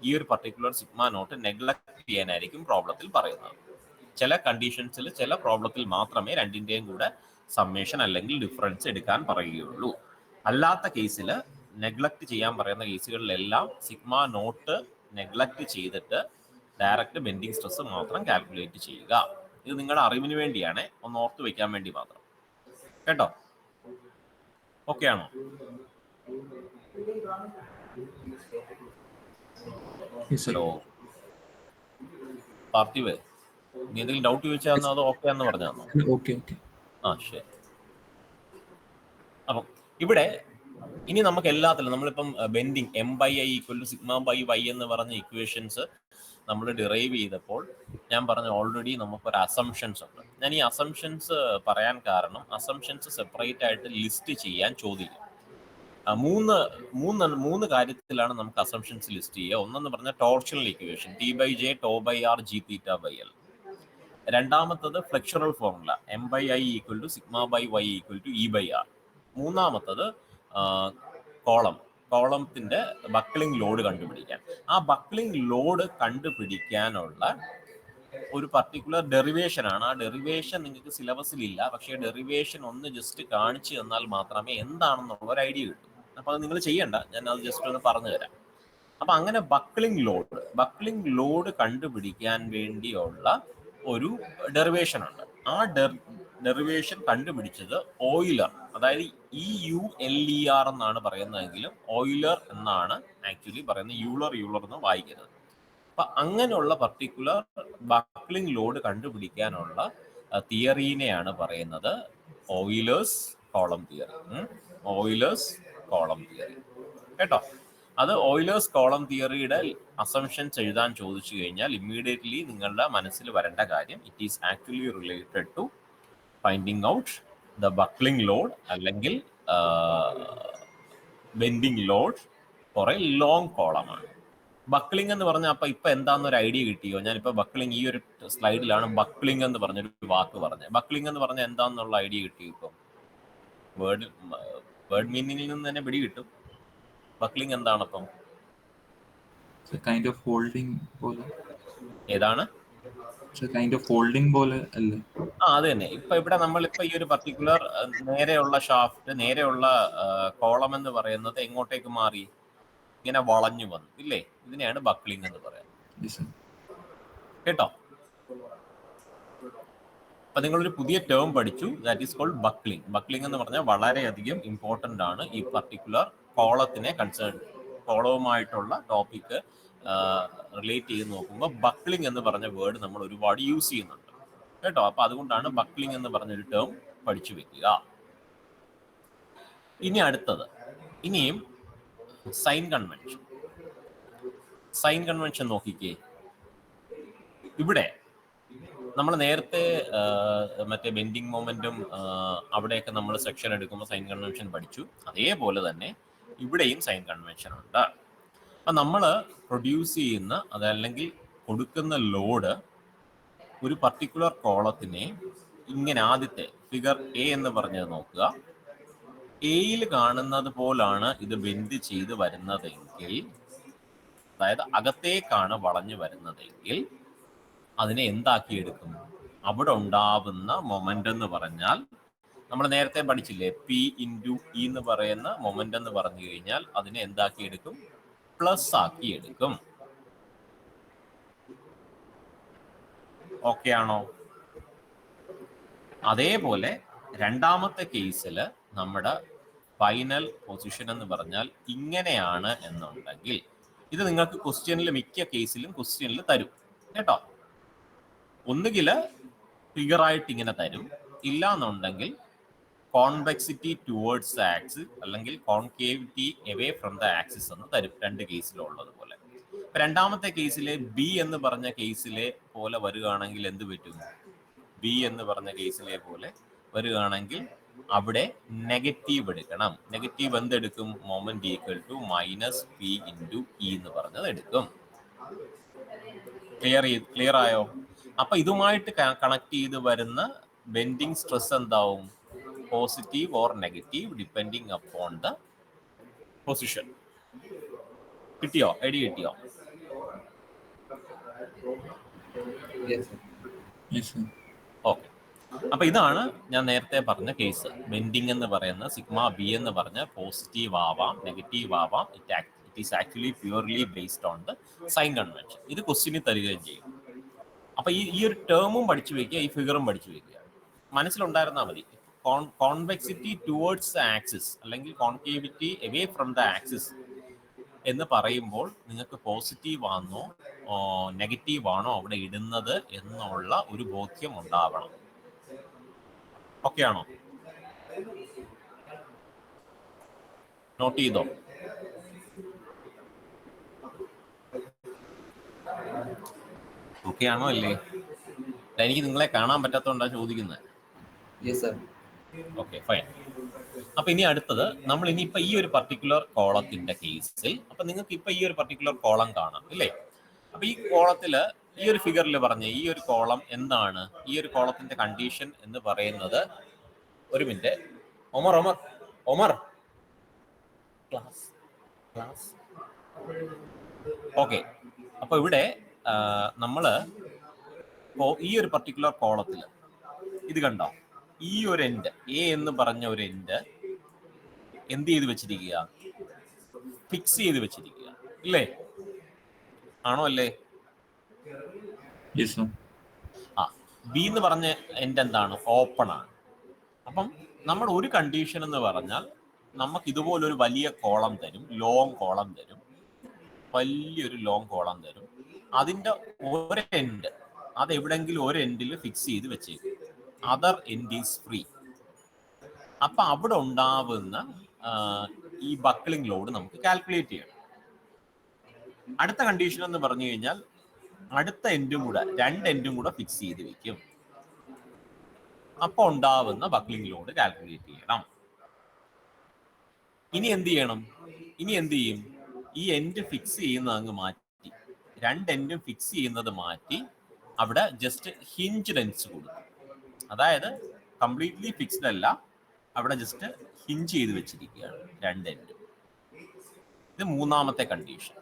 ഈ ഒരു പർട്ടിക്കുലർ സിഗ്മ നോട്ട് നെഗ്ലക്ട് ചെയ്യാനായിരിക്കും പ്രോബ്ലത്തിൽ പറയുന്നത്. ചില കണ്ടീഷൻസിൽ, ചില പ്രോബ്ലത്തിൽ മാത്രമേ രണ്ടിൻ്റെയും കൂടെ സമ്മേഷൻ അല്ലെങ്കിൽ ഡിഫറൻസ് എടുക്കാൻ പറയുകയുള്ളൂ. അല്ലാത്ത കേസിൽ, നെഗ്ലക്ട് ചെയ്യാൻ പറയുന്ന കേസുകളിലെല്ലാം സിഗ്മ നോട്ട് നെഗ്ലക്ട് ചെയ്തിട്ട് ഡയറക്റ്റ് ബെൻഡിങ് സ്ട്രെസ് മാത്രം കാൽക്കുലേറ്റ് ചെയ്യുക. ഇത് നിങ്ങളുടെ അറിവിന് വേണ്ടിയാണ്, ഒന്ന് ഓർത്ത് വെക്കാൻ വേണ്ടി മാത്രം കേട്ടോ. ഓക്കെ ആണോ? ഹലോ പാർത്ഥിവ്, നീ എന്തെങ്കിലും ഡൗട്ട് ചോദിച്ചാൽ അത് ഓക്കെ എന്ന് പറഞ്ഞാന്നോ? ശരി. അപ്പം ഇവിടെ ഇനി നമുക്ക് എല്ലാത്തിലും നമ്മളിപ്പം ബെൻഡിങ് M/I = σ/y എന്ന് പറഞ്ഞ ഇക്വേഷൻസ് നമ്മൾ ഡിറൈവ് ചെയ്തപ്പോൾ ഞാൻ പറഞ്ഞ ഓൾറെഡി നമുക്കൊരു അസംഷൻസ് ഉണ്ട്. ഞാൻ ഈ അസംഷൻസ് പറയാൻ കാരണം അസംഷൻസ് സെപ്പറേറ്റ് ആയിട്ട് ലിസ്റ്റ് ചെയ്യാൻ ചോദിക്കും. മൂന്ന് കാര്യത്തിലാണ് നമുക്ക് അസംഷൻസ് ലിസ്റ്റ് ചെയ്യുക. ഒന്നെന്ന് പറഞ്ഞാൽ torsional equation T/J τ/r gθ/L. രണ്ടാമത്തത് ഫ്ലെക്ചറൽ ഫോർമുല M/I = σ/y = E/r. മൂന്നാമത്തത് കോളത്തിന്റെ ബക്ലിംഗ് ലോഡ് കണ്ടുപിടിക്കാൻ. ആ ബക്ലിംഗ് ലോഡ് കണ്ടുപിടിക്കാനുള്ള ഒരു പർട്ടിക്കുലർ ഡെറിവേഷൻ ആണ്. ആ ഡെറിവേഷൻ നിങ്ങൾക്ക് സിലബസിൽ ഇല്ല, പക്ഷേ ഡെറിവേഷൻ ഒന്ന് ജസ്റ്റ് കാണിച്ചു തന്നാൽ മാത്രമേ എന്താണെന്നുള്ള ഒരു ഐഡിയ കിട്ടും. അപ്പൊ അത് നിങ്ങൾ ചെയ്യണ്ട, ഞാൻ അത് ജസ്റ്റ് ഒന്ന് പറഞ്ഞു തരാം. അപ്പൊ അങ്ങനെ ബക്ലിംഗ് ലോഡ് കണ്ടുപിടിക്കാൻ വേണ്ടിയുള്ള ഒരു ഡെറിവേഷൻ ഉണ്ട്. ആ ഡെറിവേഷൻ കണ്ടുപിടിച്ചത് ഓയിലർ, അതായത് EULER എന്നാണ് പറയുന്നതെങ്കിലും ഓയിലർ എന്നാണ് ആക്ച്വലി പറയുന്നത്. യൂളർ എന്ന് വായിക്കരുത്. അപ്പൊ അങ്ങനെയുള്ള പർട്ടിക്കുലർ ബക്ലിംഗ് ലോഡ് കണ്ടുപിടിക്കാനുള്ള തിയറീനെയാണ് പറയുന്നത് ഓയിലേഴ്സ് കോളം തിയറി. കേട്ടോ, അത് ഓയിലേഴ്സ് കോളം തിയറിയുടെ അസംഷൻസ് എഴുതാൻ ചോദിച്ചു കഴിഞ്ഞാൽ ഇമ്മീഡിയറ്റ്ലി നിങ്ങളുടെ മനസ്സിൽ വരേണ്ട കാര്യം it is actually related to finding out the buckling load അല്ലെങ്കിൽ bending load for a long കോളമാണ്. ബക്ലിംഗ് എന്ന് പറഞ്ഞാൽ അപ്പൊ ഇപ്പൊ എന്താണെന്നൊരു ഐഡിയ കിട്ടിയോ? ഞാനിപ്പോ ബക്ലിംഗ് ഈ ഒരു സ്ലൈഡിലാണ് ബക്ലിംഗ് എന്ന് പറഞ്ഞൊരു വാക്ക് പറഞ്ഞത്. ബക്ലിംഗ് എന്ന് പറഞ്ഞാൽ എന്താണെന്നുള്ള ഐഡിയ കിട്ടിയോ? ഇപ്പം വേർഡ് മീനിങ്ങിൽ നിന്ന് തന്നെ പിടി കിട്ടും. ബക്ലിംഗ് എന്താണ് അപ്പം? കൈൻഡ് ഓഫ് ഹോൾഡിംഗ് പോലെ. ഏതാണ്? കൈൻഡ് ഓഫ് ഹോൾഡിംഗ് പോലെ അല്ലേ? അത് തന്നെ. ഇവിടെ നമ്മളിപ്പോ ഈ ഒരു പർട്ടിക്കുലർ നേരെയുള്ള ഷാഫ്റ്റ്, നേരെയുള്ള കോളം എന്ന് പറയുന്നത് എങ്ങോട്ടേക്ക് മാറി? ഇങ്ങനെ വളഞ്ഞു വന്നു ഇല്ലേ? ഇതിനെയാണ് ബക്ലിംഗ് എന്ന് പറയുന്നത്. കേട്ടോ? അപ്പൊ നിങ്ങളൊരു പുതിയ ടേം പഠിച്ചു, that is called buckling. Buckling എന്ന് പറഞ്ഞാൽ വളരെയധികം ഇമ്പോർട്ടന്റ് ആണ്. ഈ പർട്ടിക്കുലർ കോളവുമായിട്ടുള്ള ടോപ്പിക്ക് റിലേറ്റ് ചെയ്ത് നോക്കുമ്പോൾ ബക്ലിംഗ് എന്ന് പറഞ്ഞ വേർഡ് നമ്മൾ ഒരുപാട് യൂസ് ചെയ്യുന്നുണ്ട് കേട്ടോ. അപ്പൊ അതുകൊണ്ടാണ് ബക്ലിംഗ് എന്ന് പറഞ്ഞൊരു ടേം പഠിച്ചു വെക്കുക. ഇനി അടുത്തത്, ഇനിയും സൈൻ കൺവെൻഷൻ നോക്കിക്കേ. ഇവിടെ നമ്മൾ നേരത്തെ മറ്റേ ബെൻഡിങ് മൊമെന്റും അവിടെയൊക്കെ നമ്മൾ സെക്ഷൻ എടുക്കുമ്പോൾ സൈൻ കൺവെൻഷൻ പഠിച്ചു. അതേപോലെ തന്നെ ഇവിടെയും സൈൻ കൺവെൻഷൻ ഉണ്ട്. അപ്പം നമ്മൾ പ്രൊഡ്യൂസ് ചെയ്യുന്ന അതല്ലെങ്കിൽ കൊടുക്കുന്ന ലോഡ് ഒരു പർട്ടിക്കുലർ കോളത്തിനെ ഇങ്ങനെ ആദ്യത്തെ ഫിഗർ എ എന്ന് പറഞ്ഞത് നോക്കുക. എയിൽ കാണുന്നത് പോലാണ് ഇത് ബെൻഡ് ചെയ്ത് വരുന്നതെങ്കിൽ, അതായത് അകത്തേക്കാണ് വളഞ്ഞു വരുന്നതെങ്കിൽ അതിനെ എന്താക്കിയെടുക്കും? അവിടെ ഉണ്ടാവുന്ന മൊമെന്റ് എന്ന് പറഞ്ഞാൽ നമ്മൾ നേരത്തെ പഠിച്ചില്ലേ, പി ഇൻറ്റു ഇ എന്ന് പറയുന്ന മൊമെന്റ് എന്ന് പറഞ്ഞു കഴിഞ്ഞാൽ അതിനെ എന്താക്കിയെടുക്കും? പ്ലസ് ആക്കിയെടുക്കും. ഓക്കെ ആണോ? അതേപോലെ രണ്ടാമത്തെ കേസിൽ നമ്മുടെ ഫൈനൽ പൊസിഷൻ എന്ന് പറഞ്ഞാൽ ഇങ്ങനെയാണ് എന്നുണ്ടെങ്കിൽ, ഇത് നിങ്ങൾക്ക് ക്വസ്റ്റ്യനിൽ മിക്ക കേസിലും ക്വസ്റ്റ്യനിൽ തരും കേട്ടോ. ഒന്നുകിൽ ഫിഗറായിട്ട് ഇങ്ങനെ തരും, ഇല്ല എന്നുണ്ടെങ്കിൽ കോൺവെക്സിറ്റി ടുവേർഡ്സ് ദ ആക്സിസ് അല്ലെങ്കിൽ concavity away from the axis എന്ന് തരും, രണ്ട് കേസിലുള്ളത് പോലെ. രണ്ടാമത്തെ കേസിലെ ബി എന്ന് പറഞ്ഞ കേസിലെ പോലെ വരികയാണെങ്കിൽ എന്ത് പറ്റും? ബി എന്ന് പറഞ്ഞ കേസിലെ പോലെ വരികയാണെങ്കിൽ അവിടെ നെഗറ്റീവ് എടുക്കണം. നെഗറ്റീവ് എന്തെടുക്കും? Moment equal to minus P into e എന്ന് പറഞ്ഞത് എടുക്കും. ക്ലിയർ ആയോ? അപ്പൊ ഇതുമായിട്ട് കണക്ട് ചെയ്ത് വരുന്ന ബെൻഡിങ് സ്ട്രെസ് എന്താവും? Positive or negative depending upon the position. കിട്ടിയോ? ഐഡിയ കിട്ടിയോ? ഓക്കെ. അപ്പൊ ഇതാണ് ഞാൻ നേരത്തെ പറഞ്ഞ കേസ്. ബെൻഡിങ് എന്ന് പറയുന്ന സിഗ്മ ബി എന്ന് പറഞ്ഞ പോസിറ്റീവ് ആവാം, നെഗറ്റീവ് ആവാം. It is actually purely based on the sign convention. ഇത് ക്വസ്റ്റ്യനിൽ തരികയും ചെയ്യും. അപ്പൊ ഈ ഒരു ടേമും പഠിച്ചു വെക്കുക, ഈ ഫിഗറും പഠിച്ചു വെക്കുക, മനസ്സിലുണ്ടായിരുന്നാൽ മതി. കോൺവെക്സിറ്റി ടുവേർഡ്സ് ദ ആക്സിസ് അല്ലെങ്കിൽ concavity away from the axis എന്ന് പറയുമ്പോൾ നിങ്ങൾക്ക് പോസിറ്റീവ് ആണോ നെഗറ്റീവ് ആണോ അവിടെ ഇടുന്നത് എന്നുള്ള ഒരു ബോധ്യം ഉണ്ടാവണം. ഓക്കെ ആണോ? നോട്ട് ചെയ്തോ? ഓക്കെ ആണോ അല്ലേ? എനിക്ക് നിങ്ങളെ കാണാൻ പറ്റാത്തതുകൊണ്ടാണ് ചോദിക്കുന്നത്. Okay, fine. അപ്പൊ ഇനി അടുത്തത് നമ്മൾ ഇനിയിപ്പോ ഈ ഒരു പർട്ടിക്കുലർ കോളത്തിന്റെ കേസിൽ, അപ്പൊ നിങ്ങൾക്ക് ഇപ്പൊ ഈ ഒരു പർട്ടിക്കുലർ കോളം കാണാം ഇല്ലേ? അപ്പൊ ഈ കോളത്തില് ഈ ഒരു ഫിഗറിൽ പറഞ്ഞ ഈ ഒരു കോളം എന്താണ്? ഈ ഒരു കോളത്തിന്റെ കണ്ടീഷൻ എന്ന് പറയുന്നത്, ഒരു മിനിറ്റ്, ഒമർ ക്ലാസ് ഓക്കെ. അപ്പൊ ഇവിടെ നമ്മള് ഈ ഒരു പർട്ടിക്കുലർ കോളത്തില് ഇത് കണ്ടോ, ഈ ഒരു എൻഡ് എ എന്ന് പറഞ്ഞ ഒരു എൻഡ് എന്ത് ചെയ്ത് വെച്ചിരിക്കുക? ഫിക്സ് ചെയ്ത് വെച്ചിരിക്കുക ഇല്ലേ? ആണോ അല്ലേ? ബി എന്ന് പറഞ്ഞ എൻഡ് എന്താണ്? ഓപ്പൺ ആണ്. അപ്പം നമ്മൾ ഒരു കണ്ടീഷൻ എന്ന് പറഞ്ഞാൽ നമുക്ക് ഇതുപോലൊരു വലിയ കോളം തരും, ലോങ് കോളം തരും, വലിയൊരു ലോങ് കോളം തരും. അതിന്റെ ഒരു എൻഡ് അത് എവിടെങ്കിലും ഒരു എൻഡിൽ ഫിക്സ് ചെയ്ത് വെച്ചേക്കും, അതർ എൻഡ് ഈസ് ഫ്രീ. അപ്പൊ അവിടെ ഉണ്ടാവുന്ന ഈ ബക്കിളിംഗ് ലോഡ് നമുക്ക് കാൽക്കുലേറ്റ് ചെയ്യണം. അടുത്ത കണ്ടീഷൻ എന്ന് പറഞ്ഞു കഴിഞ്ഞാൽ അടുത്ത എൻഡും കൂടെ, രണ്ട് എൻഡും കൂടെ ഫിക്സ് ചെയ്ത് വെക്കും. അപ്പൊ ഉണ്ടാവുന്ന ബക്കിളിംഗ് ലോഡ് കാൽക്കുലേറ്റ് ചെയ്യണം. ഇനി എന്ത് ചെയ്യണം? ഇനി എന്ത് ചെയ്യും? ഈ എൻഡ് ഫിക്സ് ചെയ്യുന്നത് അങ്ങ് മാറ്റി, രണ്ട് എൻഡും ഫിക്സ് ചെയ്യുന്നത് മാറ്റി അവിടെ ജസ്റ്റ് ഹിഞ്ച് ലെൻസ് കൊടുക്കും. അതായത് കംപ്ലീറ്റ്ലി ഫിക്സ്ഡ് അല്ല, അവിടെ ജസ്റ്റ് ഹിഞ്ച് ചെയ്ത് വെച്ചിരിക്കുകയാണ് രണ്ട് എൻഡും. ഇത് മൂന്നാമത്തെ കണ്ടീഷൻ.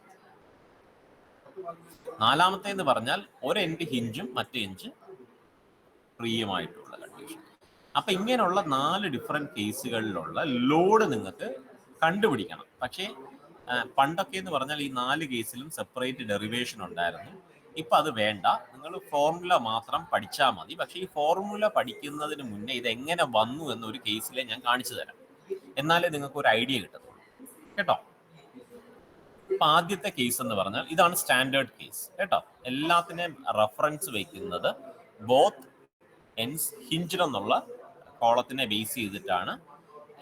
നാലാമത്തെ എന്ന് പറഞ്ഞാൽ ഒരു എൻഡ് ഹിഞ്ചും മറ്റേ എൻഡ് ഫ്രീയുമായിട്ടുള്ള കണ്ടീഷൻ. അപ്പൊ ഇങ്ങനെയുള്ള 4 ഡിഫറെന്റ് കേസുകളിലുള്ള ലോഡ് നിങ്ങൾക്ക് കണ്ടുപിടിക്കണം. പക്ഷേ പണ്ടൊക്കെ എന്ന് പറഞ്ഞാൽ ഈ 4 കേസിലും സെപ്പറേറ്റ് ഡെറിവേഷൻ ഉണ്ടായിരുന്നു. ഇപ്പൊ അത് വേണ്ട, നിങ്ങൾ ഫോർമുല മാത്രം പഠിച്ചാൽ മതി. പക്ഷെ ഈ ഫോർമുല പഠിക്കുന്നതിന് മുന്നേ ഇത് എങ്ങനെ വന്നു എന്നൊരു കേസിലെ ഞാൻ കാണിച്ചു തരാം, എന്നാലേ നിങ്ങൾക്ക് ഒരു ഐഡിയ കിട്ടത്തുള്ളൂ കേട്ടോ. അപ്പൊ ആദ്യത്തെ കേസ് എന്ന് പറഞ്ഞാൽ ഇതാണ് സ്റ്റാൻഡേർഡ് കേസ് കേട്ടോ. എല്ലാത്തിനെയും റെഫറൻസ് വയ്ക്കുന്നത് ബോത്ത് എൻഡ്സ് ഹിഞ്ച്ഡ് എന്നുള്ള കോളത്തിനെ ബേസ് ചെയ്തിട്ടാണ്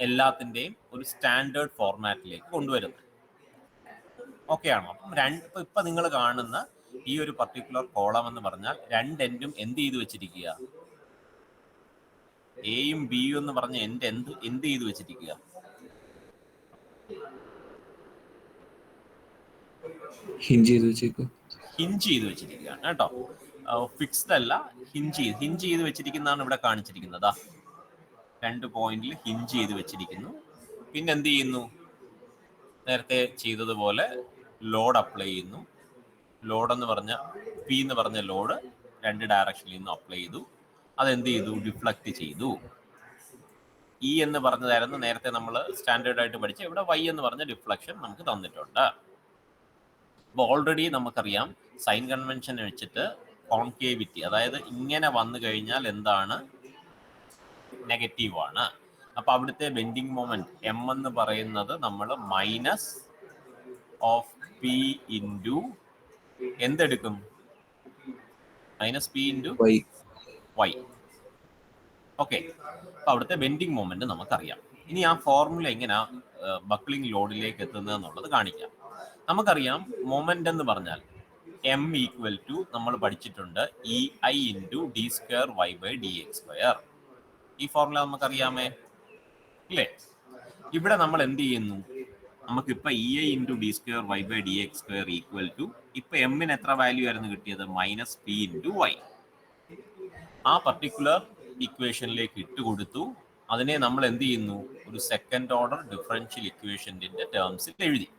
എല്ലാത്തിൻ്റെയും ഒരു സ്റ്റാൻഡേർഡ് ഫോർമാറ്റിലേക്ക് കൊണ്ടുവരുന്നത്. ഓക്കെ ആണോ? അപ്പം ഇപ്പൊ നിങ്ങൾ കാണുന്ന ഈ ഒരു പർട്ടിക്കുലർ കോളം എന്ന് പറഞ്ഞാൽ രണ്ട് എൻഡും എന്ത് ചെയ്ത് വെച്ചിരിക്കുക? എയും ബിയും എന്ന് പറഞ്ഞ എൻഡ് എന്ത് ചെയ്ത് വെച്ചിരിക്കുക? ഹിഞ്ച് ചെയ്ത് വെച്ചേക്കോ. ഹിഞ്ച് ചെയ്ത് വെച്ചിരിക്കുകയാണ് കേട്ടോ. ഫിക്സ്ഡ് അല്ല, ഹിഞ്ച് ചെയ്ത് വെച്ചിരിക്കുന്നതാണ് ഇവിടെ കാണിച്ചിരിക്കുന്നത്. 2 പോയിന്റിൽ ഹിഞ്ച് ചെയ്ത് വെച്ചിരിക്കുന്നു. പിന്നെ എന്ത് ചെയ്യുന്നു? നേരത്തെ ചെയ്തതുപോലെ ലോഡ് അപ്ലൈ ചെയ്യുന്നു. ലോഡ് എന്ന് പറഞ്ഞ പി എന്ന് പറഞ്ഞ ലോഡ് 2 ഡയറക്ഷനിൽ നിന്ന് അപ്ലൈ ചെയ്തു. അതെന്ത് ചെയ്തു? ഡിഫ്ലക്ട് ചെയ്തു. ഇ എന്ന് പറഞ്ഞതായിരുന്നു നേരത്തെ നമ്മൾ സ്റ്റാൻഡേർഡ് ആയിട്ട് പഠിച്ച. ഇവിടെ വൈ എന്ന് പറഞ്ഞ ഡിഫ്ലക്ഷൻ നമുക്ക് തന്നിട്ടുണ്ട്. അപ്പോൾ ഓൾറെഡി നമുക്കറിയാം സൈൻ കൺവെൻഷൻ വെച്ചിട്ട് കോൺകേവിറ്റി, അതായത് ഇങ്ങനെ വന്നു കഴിഞ്ഞാൽ എന്താണ്? നെഗറ്റീവ് ആണ്. അപ്പൊ അവിടുത്തെ ബെൻഡിങ് മൊമെന്റ് എം എന്ന് പറയുന്നത് നമ്മൾ മൈനസ് ഓഫ് പി ഇൻറ്റു എന്തെടുക്കും? Minus P into y. Y. Okay, അപ്പൊ അവിടുത്തെ ബെൻഡിങ് മൊമെന്റ് നമുക്കറിയാം. ഇനി ആ ഫോർമുല എങ്ങനെയാ ബക്ലിംഗ് ലോഡിലേക്ക് എത്തുന്നത് എന്നുള്ളത് കാണിക്കാം. നമുക്കറിയാം മൊമെന്റ് എന്ന് പറഞ്ഞാൽ എം ഈക്വൽ ടു നമ്മൾ പഠിച്ചിട്ടുണ്ട് E I into D square Y by D X square. ഈ ഫോർമുല നമുക്കറിയാമേ ഇല്ലേ? ഇവിടെ നമ്മൾ എന്ത് ചെയ്യുന്നു? നമുക്കിപ്പോ E I into D square Y by D X square equal to, ഇപ്പൊ എമ്മിന് എത്ര വാല്യൂ ആയിരുന്നു കിട്ടിയത്? Minus P into Y. ആ പർട്ടിക്കുലർ ഇക്വേഷനിലേക്ക് ഇട്ട് കൊടുത്തു. അതിനെ നമ്മൾ എന്ത് ചെയ്യുന്നു? ഒരു സെക്കൻഡ് ഓർഡർ ഡിഫറൻഷ്യൽ ഇക്വേഷന്റെ ടേംസിൽ എഴുതി.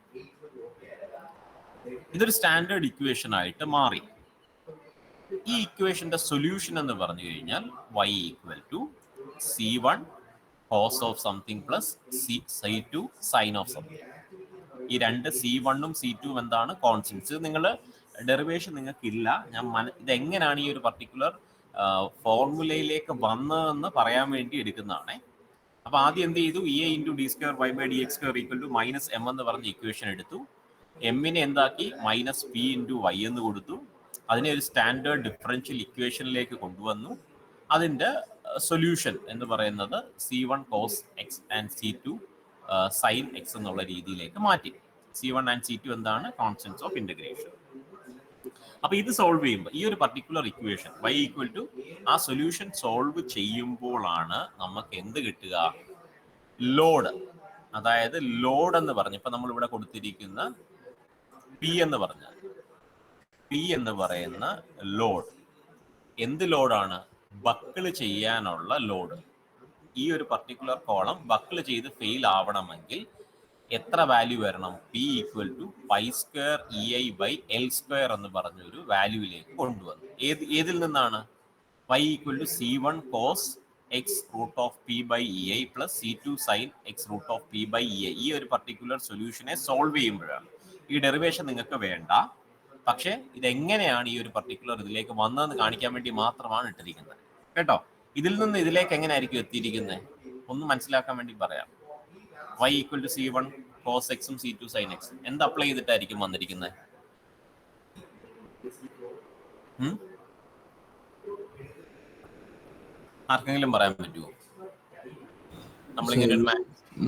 ഇതൊരു സ്റ്റാൻഡേർഡ് ഇക്വേഷൻ ആയിട്ട് മാറി. ഈ ഇക്വേഷന്റെ സൊല്യൂഷൻ എന്ന് പറഞ്ഞു കഴിഞ്ഞാൽ y equal to c1 cos of something plus c2 sine of something. ഈ രണ്ട് c1ഉം c2ഉം എന്താണ്? കോൺസ്റ്റൻസ്. നിങ്ങൾ ഡെറിവേഷൻ നിങ്ങൾക്കില്ല. ഇതെങ്ങനെയാണ് ഈ ഒരു പർട്ടിക്കുലർ ഫോർമുലയിലേക്ക് വന്നതെന്ന് പറയാൻ വേണ്ടി എടുക്കുന്നതാണ്. അപ്പൊ ആദ്യം എന്ത് ചെയ്തു? E I into D square Y by D X square equal to minus M എന്ന് പറഞ്ഞ ഇക്വേഷൻ എടുത്തു. എമ്മിനെ എന്താക്കി? മൈനസ് പി ഇൻറ്റു വൈ എന്ന് കൊടുത്തു. അതിനെ ഒരു സ്റ്റാൻഡേർഡ് ഡിഫറൻഷ്യൽ ഇക്വേഷനിലേക്ക് കൊണ്ടുവന്നു. അതിൻ്റെ സൊല്യൂഷൻ എന്ന് പറയുന്നത് c1 cos x and c2 sine X എന്നുള്ള രീതിയിലേക്ക് മാറ്റി. c1 ആൻഡ് c2 എന്താണ്? Constants of integration. അപ്പൊ ഇത് സോൾവ് ചെയ്യുമ്പോൾ ഈ ഒരു particular equation y equal to ആ സൊല്യൂഷൻ സോൾവ് ചെയ്യുമ്പോഴാണ് നമുക്ക് എന്ത് കിട്ടുക? ലോഡ്. അതായത് ലോഡ് എന്ന് പറഞ്ഞ് ഇപ്പൊ നമ്മൾ ഇവിടെ കൊടുത്തിരിക്കുന്ന പി എന്ന് പറഞ്ഞാൽ പി എന്ന് പറയുന്ന ലോഡ് എന്ത് ലോഡാണ്? ബക്കിൾ ചെയ്യാനുള്ള ലോഡ്. ഈ ഒരു പർട്ടിക്കുലർ കോളം ബക്കിൾ ചെയ്ത് ഫെയിൽ ആവണമെങ്കിൽ എത്ര വാല്യൂ വരണം? P equal to pi square E I by L square എന്ന് പറഞ്ഞൊരു വാല്യൂവിലേക്ക് കൊണ്ടുവന്നു. ഏതിൽ നിന്നാണ്? y equal to c1 cos x root of P by E I plus c2 sine X root of P by E I. ഈ ഒരു particular സൊല്യൂഷനെ solve ചെയ്യുമ്പോഴാണ്. ഈ ഡെറിവേഷൻ നിങ്ങൾക്ക് വേണ്ട, പക്ഷെ ഇതെങ്ങനെയാണ് ഈ ഒരു പർട്ടിക്കുലർ ഇതിലേക്ക് വന്നതെന്ന് കാണിക്കാൻ വേണ്ടി മാത്രമാണ് ഇട്ടിരിക്കുന്നത് കേട്ടോ. ഇതിൽ നിന്ന് ഇതിലേക്ക് എങ്ങനെയായിരിക്കും എത്തിയിരിക്കുന്നത് ഒന്ന് മനസ്സിലാക്കാൻ വേണ്ടി പറയാം. y equal to c1 cos എക്സും c2 സൈൻ എക്സും എന്ത് അപ്ലൈ ചെയ്തിട്ടായിരിക്കും വന്നിരിക്കുന്നത്? ആർക്കെങ്കിലും പറയാൻ പറ്റുമോ?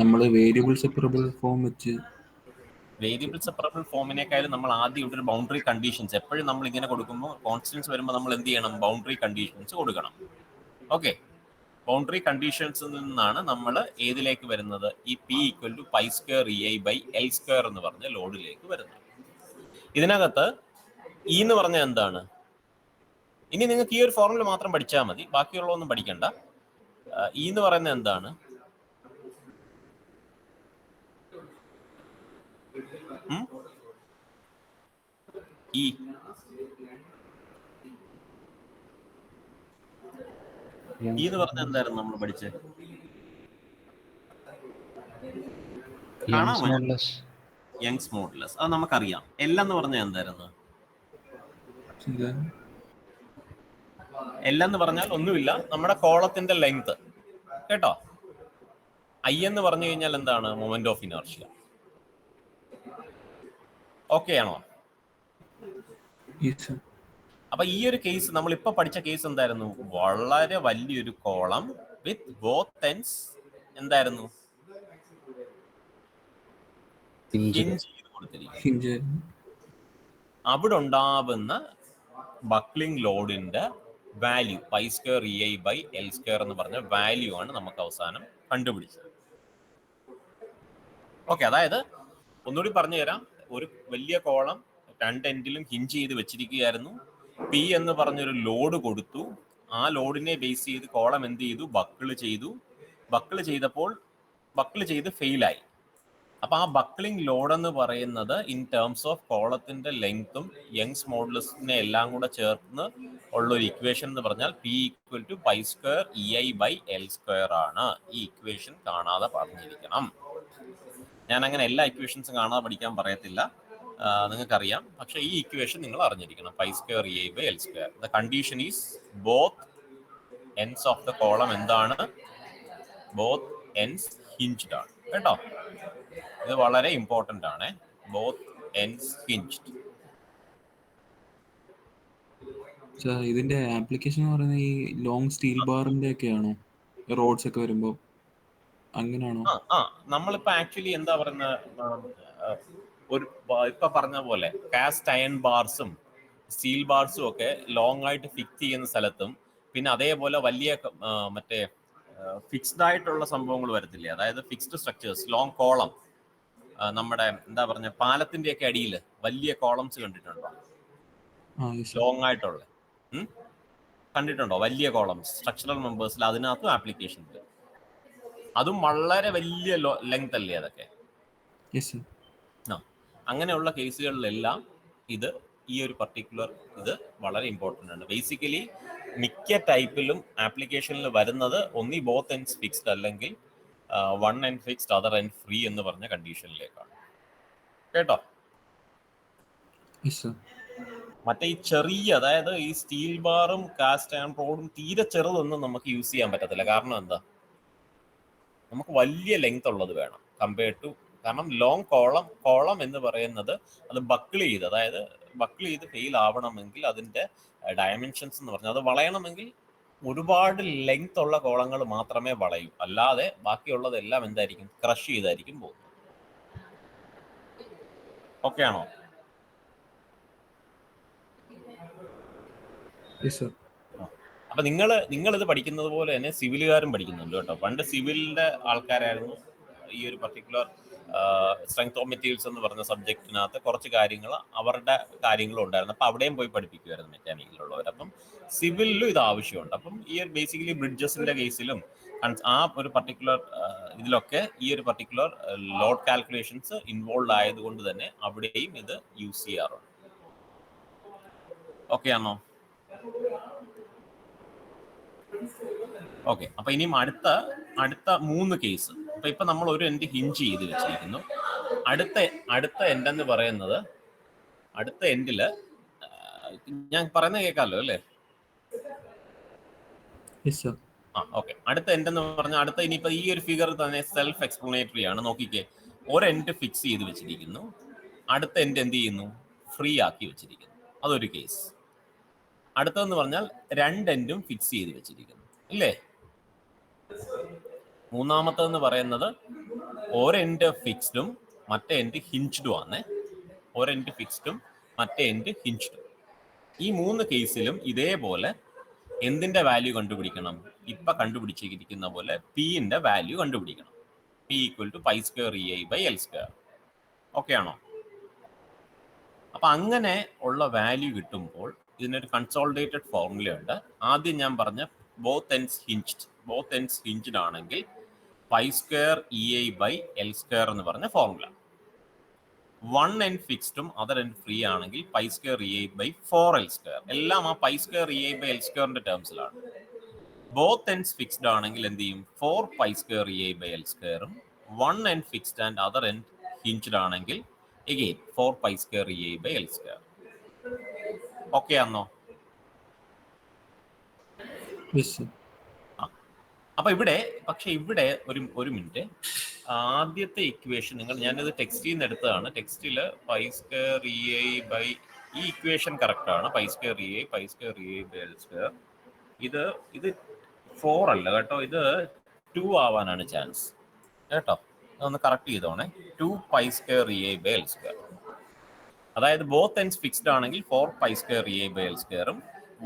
നമ്മൾ വേരിയബിൾ സെപ്പറബിൾ ഫോം വെച്ച് വേരിയബിൾ സെപ്പറബിൾ ഫോമിനേക്കാളും നമ്മൾ ആദ്യം ഇവിടെ ഒരു ബൗണ്ടറി കണ്ടീഷൻസ് എപ്പോഴും നമ്മൾ ഇങ്ങനെ കൊടുക്കുമ്പോൾ കോൺസ്റ്റൻസ് വരുമ്പോൾ നമ്മൾ എന്ത് ചെയ്യണം? ബൗണ്ടറി കണ്ടീഷൻസ് കൊടുക്കണം. ഓക്കെ, ബൗണ്ടറി കണ്ടീഷൻസിൽ നിന്നാണ് നമ്മൾ ഏതിലേക്ക് വരുന്നത്? ഈ P equal to pi square E I by L square എന്ന് പറഞ്ഞ ലോഡിലേക്ക് വരുന്നത്. ഇതിനകത്ത് ഇ എന്ന് പറഞ്ഞാൽ എന്താണ്? ഇനി നിങ്ങൾക്ക് ഈ ഒരു ഫോർമുല മാത്രം പഠിച്ചാൽ മതി, ബാക്കിയുള്ളതൊന്നും പഠിക്കണ്ട. ഇ എന്ന് പറയുന്നത് എന്താണ്? ഇ എന്ന് പറഞ്ഞ എന്തായിരുന്നു നമ്മൾ പഠിച്ചത്? Young's modulus. അത് നമുക്കറിയാം. എൽ എന്ന് പറഞ്ഞാൽ എന്തായിരുന്നു? എൽ എന്ന് പറഞ്ഞാൽ ഒന്നുമില്ല, നമ്മുടെ കോളത്തിന്റെ ലെങ്ത് കേട്ടോ. ഐ എന്ന് പറഞ്ഞു കഴിഞ്ഞാൽ എന്താണ്? Moment of inertia. ഓക്കെ ആണോ? അപ്പൊ ഈ ഒരു കേസ് നമ്മൾ ഇപ്പൊ പഠിച്ച കേസ് എന്തായിരുന്നു? വളരെ വലിയൊരു കോളം വിത്ത് ബോത്ത് എൻഡ്സ് എന്തായിരുന്നു? അവിടെ ഉണ്ടാവുന്ന ബക്ലിംഗ് ലോഡിന്റെ value pi square E I by L square എന്ന് പറഞ്ഞ വാല്യൂ ആണ് നമുക്ക് അവസാനം കണ്ടുപിടിച്ചത്. ഓക്കെ, അതായത് ഒന്നുകൂടി പറഞ്ഞു തരാം. ഒരു വലിയ കോളം രണ്ട് എൻഡിലും ഹിഞ്ച് ചെയ്ത് വെച്ചിരിക്കുകയായിരുന്നു. പി എന്ന് പറഞ്ഞൊരു ലോഡ് കൊടുത്തു. ആ ലോഡിനെ ബേസ് ചെയ്ത് കോളം എന്ത് ചെയ്തു? ബക്കിള് ചെയ്തു. ബക്കിള് ചെയ്ത് ഫെയിലായി. അപ്പൊ ആ ബക്ലിംഗ് ലോഡ് എന്ന് പറയുന്നത് ഇൻ ടേംസ് ഓഫ് കോളത്തിന്റെ ലെങ്ത്തും യങ്സ് മോഡുലസിനെ എല്ലാം കൂടെ ചേർന്ന് ഉള്ള ഒരു ഇക്വേഷൻ എന്ന് പറഞ്ഞാൽ P equal to pi square E I by L square ആണ്. ഈ ഇക്വേഷൻ കാണാതെ പറഞ്ഞിരിക്കണം. ഞാൻ അങ്ങനെ എല്ലാ ഇക്വേഷൻസും കാണാതെ പഠിക്കാൻ പറയത്തില്ല, നിങ്ങൾക്കറിയാം. പക്ഷെ ഈ ഇക്വേഷൻ നിങ്ങൾ അറിഞ്ഞിരിക്കണം. Pi square E I by L square. The condition is both ends of the column എന്താണ്? ബോത്ത് എൻഡ്സ് ഹിഞ്ച്ഡ് ആണ് കേട്ടോ. ഇത് വളരെ ഇമ്പോർട്ടന്റ് ആണ്. Both ends hinged. ഇതിന്റെ ആപ്ലിക്കേഷൻ എന്ന് പറയുന്നത് ഈ ലോങ് സ്റ്റീൽ ബാറിന്റെ ഒക്കെയാണോ? റോഡ്സ് ഒക്കെ വരുമ്പോ അങ്ങനെയാണോ? നമ്മളിപ്പോ ആക്ച്വലി എന്താ പറയുന്ന, ഒരു ഇപ്പൊ പറഞ്ഞ പോലെ കാസ്റ്റ് അയൺ ബാർസും സ്റ്റീൽ ബാർസും ഒക്കെ ലോങ് ആയിട്ട് ഫിക്സ് ചെയ്യുന്ന സ്ഥലത്തും, പിന്നെ അതേപോലെ വലിയ മറ്റേ ഫിക്സ്ഡ് ആയിട്ടുള്ള സംഭവങ്ങൾ വരത്തില്ലേ, അതായത് ഫിക്സ്ഡ് സ്ട്രക്ചേഴ്സ്, ലോങ് കോളം, നമ്മുടെ എന്താ പറഞ്ഞ പാലത്തിന്റെ ഒക്കെ അടിയിൽ വലിയ കോളംസ് കണ്ടിട്ടുണ്ടോ? ലോങ് ആയിട്ടുള്ള കണ്ടിട്ടുണ്ടോ? വലിയ കോളംസ് സ്ട്രക്ചറൽ മെമ്പേഴ്സിൽ, അതിനകത്തും ആപ്ലിക്കേഷൻ ഉണ്ട്. അതും വളരെ വലിയ ലെങ്ത് അല്ലേ അതൊക്കെ. അങ്ങനെയുള്ള കേസുകളിലെല്ലാം ഈ ഒരു പർട്ടിക്കുലർ ഇത് വളരെ ഇമ്പോർട്ടൻ്റ് ആണ്. ബേസിക്കലി മിക്ക ടൈപ്പിലും ആപ്ലിക്കേഷനിൽ വരുന്നത് ഒന്നി ബോത്ത് എൻഡ്സ് ഫിക്സ്ഡ് അല്ലെങ്കിൽ one end fixed other end free എന്ന് പറഞ്ഞ കണ്ടീഷനിലേക്കാണ് കേട്ടോ. മറ്റേ ഈ ചെറിയ, അതായത് ഈ സ്റ്റീൽ ബാറും കാസ്റ്റ് അയൺ റോഡും തീരെ ചെറുതൊന്നും നമുക്ക് യൂസ് ചെയ്യാൻ പറ്റത്തില്ല. കാരണം എന്താ? നമുക്ക് വലിയ ലെങ്ത് ഉള്ളത് വേണം കമ്പയർഡ് ടു. കാരണം ലോങ് കോളം എന്ന് പറയുന്നത് അത് ബക്കിൾ ചെയ്ത്, അതായത് ബക്കിൾ ചെയ്ത് ഫെയിൽ ആവണമെങ്കിൽ അതിന്റെ ഡയമെൻഷൻസ് എന്ന് പറഞ്ഞാൽ, അത് വളയണമെങ്കിൽ ഒരുപാട് ലെങ്ത് ഉള്ള കോളങ്ങൾ മാത്രമേ വളയൂ. അല്ലാതെ ബാക്കിയുള്ളതെല്ലാം എന്തായിരിക്കും? ക്രഷ് ചെയ്തായിരിക്കും പോകുന്നത്. ഓക്കെ ആണോ? അപ്പൊ നിങ്ങൾ ഇത് പഠിക്കുന്നത് പോലെ തന്നെ സിവിലുകാരും പഠിക്കുന്നുണ്ട് കേട്ടോ. പണ്ട് സിവിലിന്റെ ആൾക്കാരായിരുന്നു ഈ ഒരു പർട്ടിക്കുലർ സ്ട്രെങ്ത് ഓഫ് മെറ്റീരിയൽസ് എന്ന് പറഞ്ഞ സബ്ജക്റ്റിനകത്ത് കുറച്ച് കാര്യങ്ങൾ അവരുടെ കാര്യങ്ങളും ഉണ്ടായിരുന്നു. അപ്പൊ അവിടെയും പോയി പഠിപ്പിക്കുമായിരുന്നു മെക്കാനിക്കലുള്ളവർ. അപ്പം സിവിലിലും ഇത് ആവശ്യമുണ്ട്. അപ്പം ഈ ഒരു ബേസിക്കലി ബ്രിഡ്ജസിന്റെ കേസിലും ആ ഒരു പർട്ടിക്കുലർ ഇതിലൊക്കെ ഈ ഒരു പർട്ടിക്കുലർ ലോഡ് കാൽക്കുലേഷൻസ് ഇൻവോൾവ് ആയതുകൊണ്ട് തന്നെ അവിടെയും ഇത് യൂസ് ചെയ്യാറുണ്ട്. ഓക്കെ ആണോ? ഓക്കെ. അപ്പൊ ഇനിയും അടുത്ത 3 കേസ്. ഇപ്പൊ നമ്മൾ ഒരു എൻഡ് ഹിഞ്ച് ചെയ്ത് വെച്ചിരിക്കുന്നു. അടുത്ത എൻഡ് എന്ന് പറയുന്നത്, അടുത്ത എൻഡില് ഞാൻ പറയുന്നത് കേൾക്കാമല്ലോ അല്ലേ? ഓക്കെ. അടുത്ത എൻഡ് എന്ന് പറഞ്ഞാൽ ഇനിയിപ്പോ ഈ ഒരു ഫിഗർ തന്നെ സെൽഫ് എക്സ്പ്ലനേറ്ററി ആണ്. നോക്കിക്കേ, ഒരു എൻഡ് ഫിക്സ് ചെയ്ത് വെച്ചിരിക്കുന്നു, അടുത്ത എൻഡ് എന്ത് ചെയ്യുന്നു? ഫ്രീ ആക്കി വെച്ചിരിക്കുന്നു. അതൊരു കേസ്. അടുത്തതെന്ന് പറഞ്ഞാൽ 2 എൻഡും ഫിക്സ് ചെയ്ത് വെച്ചിരിക്കുന്നു ഇല്ലേ? മൂന്നാമത്തെന്ന് പറയുന്നത് ഒരു എൻഡ് ഫിക്സ്ഡും മറ്റേ എൻഡ് ഹിഞ്ച്ഡും ആണ്. ഒരു എൻഡ് ഫിക്സ്ഡും മറ്റേ എൻഡ് ഹിഞ്ച്ഡും. ഈ 3 കേസിലും ഇതേപോലെ എന്തിന്റെ വാല്യൂ കണ്ടുപിടിക്കണം? ഇപ്പൊ കണ്ടുപിടിച്ചിരിക്കുന്ന പോലെ പിന്റെ വാല്യൂ കണ്ടുപിടിക്കണം. P equal to pi square E I by L square. Okay ആണോ? അപ്പൊ അങ്ങനെ ഉള്ള വാല്യൂ കിട്ടുമ്പോൾ ഇതിനൊരു കൺസോളിഡേറ്റഡ് ഫോർമുല ഉണ്ട്. ആദ്യം ഞാൻ പറഞ്ഞ ബോത്ത് എൻഡ്സ് ഹിഞ്ച്ഡ് ആണെങ്കിൽ pi square E I by L square എന്ന് പറഞ്ഞ ഫോർമുല. 1 എൻഡ് ഫിക്സ്ഡും അതർ എൻഡ് ഫ്രീ ആണെങ്കിൽ pi square E I by 4 L square. എല്ലാം ആ pi square E I by L സ്ക്വയറിന്റെ ടേംസിലാണ്. ബോത്ത് എൻഡ്സ് ഫിക്സ്ഡ് ആണെങ്കിൽ എന്ത് ചെയ്യും? 4 pi square E I by L സ്ക്വയറും 1 end fixed and other end hinged ആണെങ്കിൽ again 4 pi square EI by L square. Okay ആണോ? അപ്പൊ ഇവിടെ ഒരു മിനിറ്റ്, ആദ്യത്തെ ഇക്വേഷൻ ഞാനിത് ടെക്സ്റ്റിൽ നിന്ന് എടുത്തതാണ്. ടെക്സ്റ്റില് pi square E I by, ഈ ഇക്വേഷൻ കറക്റ്റ് ആണ്. Pi square E I by L square. ഇത് 4 അല്ല കേട്ടോ, ഇത് 2 ആവാനാണ് ചാൻസ് കേട്ടോ. അതൊന്ന് കറക്റ്റ് ചെയ്തോണേ. 2 pi square E I by L square. അതായത് ബോത്ത് എൻഡ്സ് ഫിക്സ്ഡ് ആണെങ്കിൽ 4 pi square E I by L സ്ക്വയറും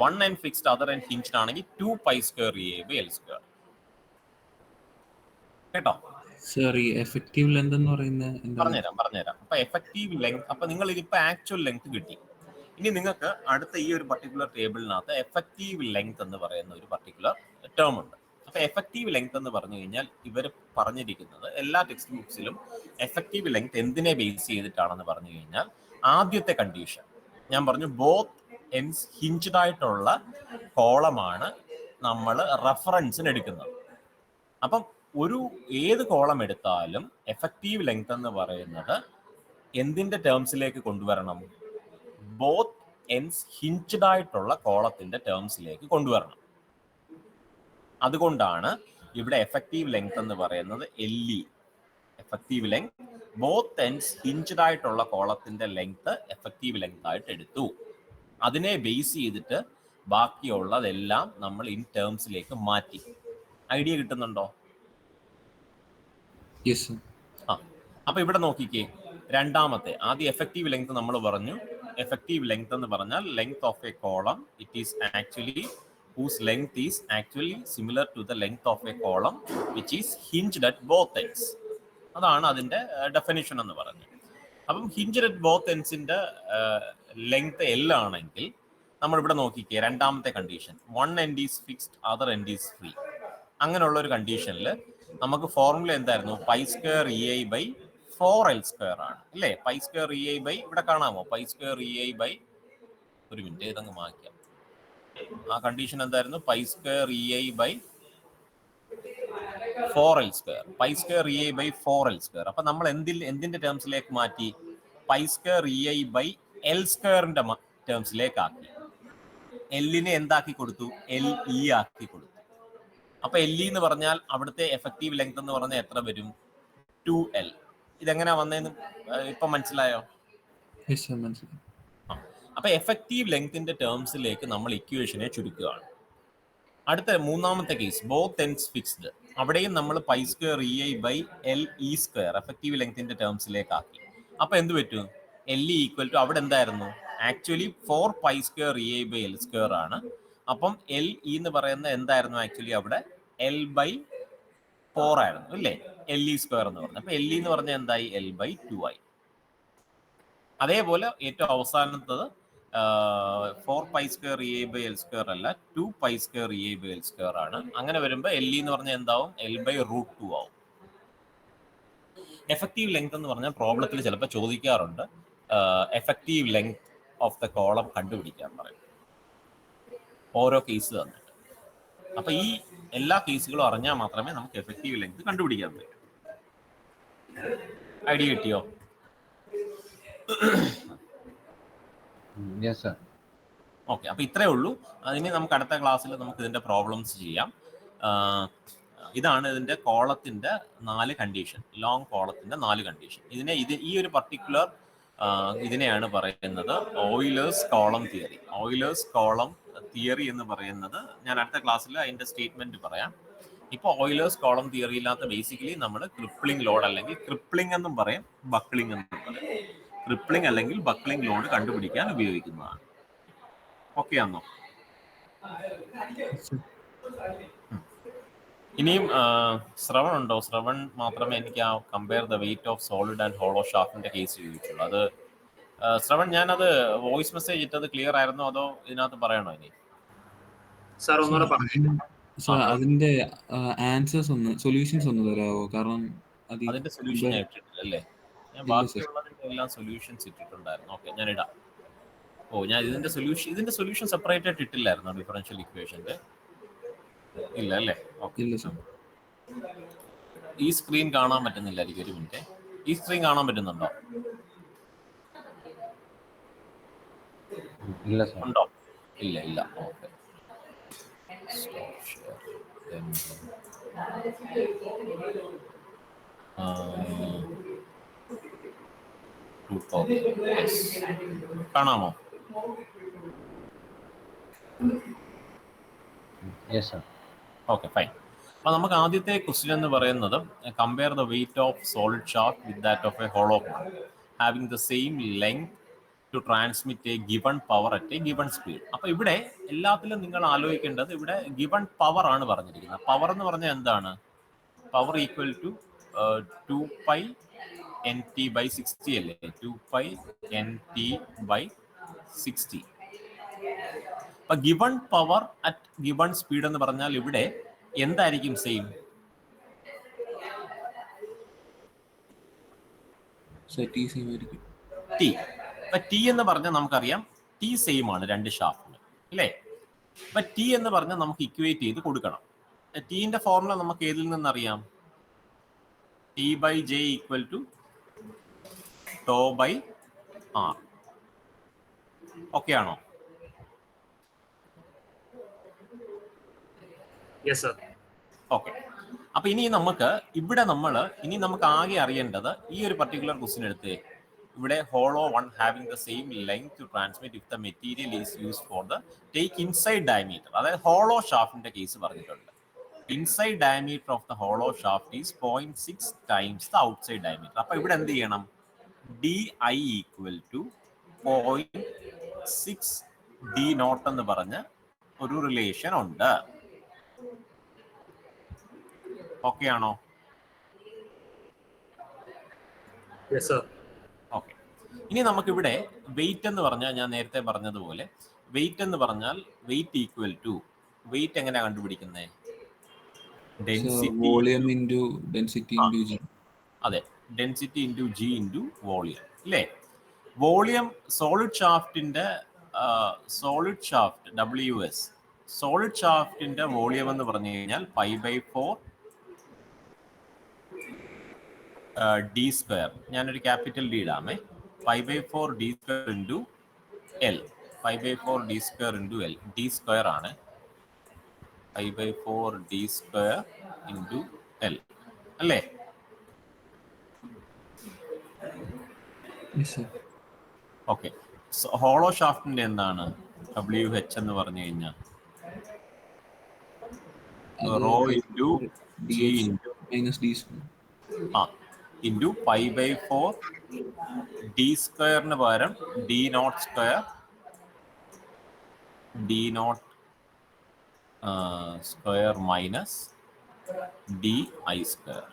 1 end fixed other end hinged ആണെങ്കിൽ 2 pi square E I by L square കേട്ടോ. സർ ഈ effective length എന്ന് പറയുന്നത് എന്താണ്? പറഞ്ഞുതരാം. അപ്പൊ എഫക്റ്റീവ് ലെങ്ത്, അപ്പൊ നിങ്ങൾ ഇതിപ്പോ ആക്ച്വൽ ലെങ്ത് കിട്ടി. ഇനി നിങ്ങൾക്ക് അടുത്ത ഈ ഒരു പർട്ടിക്കുലർ ടേബിളിനകത്ത് എഫക്റ്റീവ് ലെങ്ത് എന്ന് പറയുന്ന ഒരു പർട്ടിക്കുലർ ടേം ഉണ്ട്. അപ്പൊ എഫക്റ്റീവ് ലെങ്ത് എന്ന് പറഞ്ഞു കഴിഞ്ഞാൽ ഇവർ പറഞ്ഞിരിക്കുന്നത് എല്ലാ ടെക്സ്റ്റ് ബുക്സിലും എഫക്റ്റീവ് ലെങ്ത് എന്തിനെ ബേസ് ചെയ്തിട്ടാണെന്ന് പറഞ്ഞു കഴിഞ്ഞാൽ ആദ്യത്തെ കണ്ടീഷൻ ഞാൻ പറഞ്ഞു, ബോത്ത് എൻഡ്സ് ഹിഞ്ച്ഡ് ആയിട്ടുള്ള കോളമാണ് നമ്മൾ റെഫറൻസിന് എടുക്കുന്നത്. അപ്പം ഏത് കോളം എടുത്താലും എഫക്റ്റീവ് ലെങ്ത് എന്ന് പറയുന്നത് എന്തിന്റെ ടേംസിലേക്ക് കൊണ്ടുവരണം? ബോത്ത് എൻഡ്സ് ഹിഞ്ച്ഡ് ആയിട്ടുള്ള കോളത്തിന്റെ ടേംസിലേക്ക് കൊണ്ടുവരണം. അതുകൊണ്ടാണ് ഇവിടെ എഫക്റ്റീവ് ലെങ്ത് എന്ന് പറയുന്നത് LE. Effective length both ends hinged ആയിട്ടുള്ള കോളത്തിന്റെ ലെങ്ത് എഫക്റ്റീവ് ലെങ്ത് ആയിട്ട് എടുത്തു. അതിനെ ബേസ് ചെയ്തിട്ട് ബാക്കിയുള്ളതെല്ലാം നമ്മൾ ഇൻ ടേംസിലേക്ക് മാറ്റി. ഐഡിയ കിട്ടുന്നുണ്ടോ? അപ്പൊ ഇവിടെ നോക്കിക്കേ, രണ്ടാമത്തെ ആദ്യം എഫക്റ്റീവ് ലെങ്ത് നമ്മൾ പറഞ്ഞു. എഫക്റ്റീവ് ലെങ്ത് എന്ന് പറഞ്ഞാൽ length of A column it is actually whose length is actually similar to the length of a column which is hinged at both ends. അതാണ് അതിന്റെ ഡെഫിനിഷൻ എന്ന് പറഞ്ഞത്. അപ്പം ഹിഞ്ച്ഡ് അറ്റ് ബോത്ത് എൻഡ്സിന്റെ ലെങ്ത് L ആണെങ്കിൽ നമ്മൾ ഇവിടെ നോക്കിക്കേ, രണ്ടാമത്തെ condition one end is fixed other end is free. അങ്ങനെയുള്ള ഒരു കണ്ടീഷനിൽ നമുക്ക് ഫോർമുല എന്തായിരുന്നു? Pi square EI by 4L² ആണ് അല്ലേ? പൈ സ്ക്വയർ EI ബൈ, ഇവിടെ കാണാമോ? പൈ സ്ക്വയർ EI ബൈ, ഒരു മിനിറ്റ് ഇതങ്ങ് മാറ്റാം. ആ കണ്ടീഷൻ എന്തായിരുന്നു? Pi square EI by 4L². Pi square EI by 4L². അപ്പൊ നമ്മൾ എന്തിന്റെ ടേംസിലേക്ക് മാറ്റി? Pi square EI by L² ടേംസിലേക്ക് ആക്കി. എല്ലിനെ എന്താക്കി കൊടുത്തു? LE ആക്കി കൊടുത്തു. അപ്പൊ LE എന്ന് പറഞ്ഞാൽ അവിടുത്തെ എഫക്റ്റീവ് ലെങ്ത് എന്ന് പറഞ്ഞാൽ എത്ര വരും? 2L. ഇതെങ്ങനെയാ വന്നതെന്ന് ഇപ്പൊ മനസ്സിലായോ? അപ്പൊ എഫക്റ്റീവ് ലെങ്ത്തിന്റെ ടേംസിലേക്ക് നമ്മൾ ഇക്വേഷനെ ചുരുക്കുകയാണ്. അടുത്ത മൂന്നാമത്തെ കേസ് ബോത്ത് എൻഡ്സ് ഫിക്സ്ഡ്. അവിടെയും നമ്മൾ pi square EI by LE² effective ലെങ്ത്തിന്റെ ടേംസിലേക്ക് ആക്കി. അപ്പൊ എന്ത് പറ്റും? LE ഈക്വൽ ടു, അവിടെ എന്തായിരുന്നു? Actually 4 pi square EI by L² ആണ്. അപ്പം LE എന്ന് പറയുന്നത് എന്തായിരുന്നു? ആക്ച്വലി അവിടെ L ബൈ 4 ആയിരുന്നു അല്ലേ? LE² എന്ന് പറഞ്ഞു. അപ്പൊ LE എന്ന് പറഞ്ഞാൽ എന്തായി? L ബൈ 2 ആയി. അതേപോലെ ഏറ്റവും അവസാനത്തത് 4 pi square EI by L² അല്ല, 2 pi square EI by L² ആണ്. അങ്ങനെ വരുമ്പോൾ LE എന്ന് പറഞ്ഞാൽ എന്താവും? L ബൈ √2 ആവും. എഫക്റ്റീവ് ലെങ്ത് എന്ന് പറഞ്ഞാൽ പ്രോബ്ലത്തിൽ ചിലപ്പോൾ ചോദിക്കാറുണ്ട്, effective length of the column കണ്ടുപിടിക്കാൻ പറയും ഓരോ കേസ് തന്നിട്ട്. അപ്പൊ ഈ എല്ലാ കേസുകളും അറിഞ്ഞാൽ മാത്രമേ നമുക്ക് എഫക്റ്റീവ് ലെങ്ത് കണ്ടുപിടിക്കാൻ പറ്റൂ. ഐഡിയ കിട്ടിയോ? ഓക്കെ, അപ്പൊ ഇത്രേ ഉള്ളൂ. അതിന് നമുക്ക് അടുത്ത ക്ലാസ്സിൽ നമുക്ക് ഇതിന്റെ പ്രോബ്ലംസ് ചെയ്യാം. ഇതാണ് ഇതിന്റെ കോളത്തിന്റെ 4 കണ്ടീഷൻ, ലോങ് കോളത്തിന്റെ 4 കണ്ടീഷൻ. ഈ ഒരു പർട്ടിക്കുലർ ഇതിനെയാണ് പറയുന്നത് Euler's column theory. Euler's column theory എന്ന് പറയുന്നത് ഞാൻ അടുത്ത ക്ലാസ്സിൽ അതിന്റെ സ്റ്റേറ്റ്മെന്റ് പറയാം. ഇപ്പോൾ ഓയിലേഴ്സ് കോളം തിയറിയില്ലാത്ത ബേസിക്കലി നമ്മൾ ക്രിപ്ലിംഗ് ലോഡ് അല്ലെങ്കിൽ ക്രിപ്ലിംഗ് എന്നും പറയും, ബക്ലിംഗ് എന്നും പറയും. ക്രിപ്ലിംഗ് അല്ലെങ്കിൽ ബക്ലിംഗ് ലോഡ് കണ്ടുപിടിക്കാൻ ഉപയോഗിക്കുന്നതാണ്. ഓക്കെ ആണോ? ഇനിയും ശ്രവൺ ഉണ്ടോ? ശ്രവൺ മാത്രമേ എനിക്ക് ആ compare the weight of solid and hollow ഷാഫ്റ്റിന്റെ കേസ് ചോദിച്ചുള്ളൂ. അത് ശ്രവൺ, ഞാനത് വോയിസ് മെസ്സേജ് ഇട്ടത് ക്ലിയർ ആയിരുന്നോ അതോ ഇതിനകത്ത് പറയണോ ഇനി? അതിന്റെ ആൻസേഴ്സ് സൊല്യൂഷൻസ് ഒന്ന് തരാമോ? കാരണം അതിന്റെ സൊല്യൂഷൻ ഞാൻ ഇട്ടിട്ടില്ല അല്ലേ? ഞാൻ ബാക്കിയുള്ളതിന്റെ എല്ലാം സൊല്യൂഷൻസ് ഇട്ടിട്ടുണ്ടായിരുന്നു. ഓക്കെ, ഞാൻ ഇടാം. ഞാൻ ഇതിന്റെ സൊല്യൂഷൻ സെപ്പറേറ്റ് ആയിട്ട് ഇട്ടില്ലായിരുന്നു ഡിഫറൻഷ്യൽ ഇക്വേഷന്റെ. ഇല്ല അല്ലേ? ഓക്കെ. ഈ സ്ക്രീൻ കാണാൻ പറ്റുന്നില്ലായിരിക്കും. ഒരു മിനിറ്റ്, ഈ സ്ക്രീൻ കാണാൻ പറ്റുന്നുണ്ടോ? ഉണ്ടോ? ഇല്ല. ഓക്കെ. കാണാമോ? Okay, fine. അപ്പൊ നമുക്ക് ആദ്യത്തെ ക്വസ്റ്റ്യൻ എന്ന് പറയുന്നത് compare the weight of solid shaft with that of a hollow cone having the same length to transmit a given power at a given speed. അപ്പൊ ഇവിടെ എല്ലാത്തിലും നിങ്ങൾ ആലോചിക്കേണ്ടത് ഇവിടെ ഗിവൺ പവർ ആണ് പറഞ്ഞിരിക്കുന്നത്. പവർ എന്ന് പറഞ്ഞാൽ എന്താണ്? Power equal to two pi N T by 60 അല്ലേ? 2 പൈ എൻ ടി ബൈ 60. അപ്പൊ given power at given speed എന്ന് പറഞ്ഞാൽ ഇവിടെ എന്തായിരിക്കും സെയിം? ടി സെയിം ആയിരിക്കും. ടി. അപ്പൊ ടി എന്ന് പറഞ്ഞാൽ നമുക്കറിയാം ടി സെയിം ആണ് രണ്ട് ഷാഫ്റ്റിന്, അല്ലേ? അപ്പൊ ടി എന്ന് പറഞ്ഞാൽ നമുക്ക് ഇക്വേറ്റ് ചെയ്ത് കൊടുക്കണം. ടിന്റെ ഫോർമുല നമുക്ക് ഏതിൽ നിന്നറിയാം? T by J equal to tau by R. Okay ആണോ? ഓക്കെ. അപ്പൊ ഇനി നമുക്ക് ആകെ അറിയേണ്ടത് ഈ ഒരു പർട്ടിക്കുലർ ക്വസ്റ്റ്യൻ എടുത്ത് ഇവിടെ hollow one having the same length to transmit if the material is used for the take inside diameter. അതായത് ഹോളോ ഷാഫ്റ്റിന്റെ കേസ് പറഞ്ഞിട്ടുണ്ട്. Inside diameter of the hollow shaft is 0.6 times the outside diameter. അപ്പൊ ഇവിടെ എന്ത് ചെയ്യണം? D I equal to 0.6 D naught എന്ന് പറഞ്ഞ ഒരു റിലേഷൻ ഉണ്ട്. ഓക്കെ ആണോ? ഓക്കെ. ഇനി നമുക്കിവിടെ വെയിറ്റ് എന്ന് പറഞ്ഞാൽ ഞാൻ നേരത്തെ പറഞ്ഞതുപോലെ വെയിറ്റ് എന്ന് പറഞ്ഞാൽ വെയിറ്റ് ഈക്വൽ ടു വെയിറ്റ് എങ്ങനെയാ കണ്ടുപിടിക്കുന്നത്? Volume into density into G. അതെ, density into G into volume, അല്ലേ? വോളിയം സോളിഡ് ഷാഫ്റ്റിന്റെ WS സോളിഡ് ഷാഫ്റ്റിന്റെ വോളിയം എന്ന് പറഞ്ഞു കഴിഞ്ഞാൽ π/4 ഡി സ്ക്വയർ. ഞാനൊരു ക്യാപിറ്റൽ ഡി ഇടാമേ. π/4 D square into L. π/4 D square into L. D square ആണ്. π/4 ഡി സ്ക്വയർ ഇൻറ്റു എൽ, അല്ലേ? ഓക്കെ. ഹോളോ ഷാഫ്റ്റിന്റെ എന്താണ് WH എന്ന് പറഞ്ഞു കഴിഞ്ഞാൽ? Rho into G into minus D square into π/4 D സ്ക്വയറിന് പകരം D naught square square minus D I square,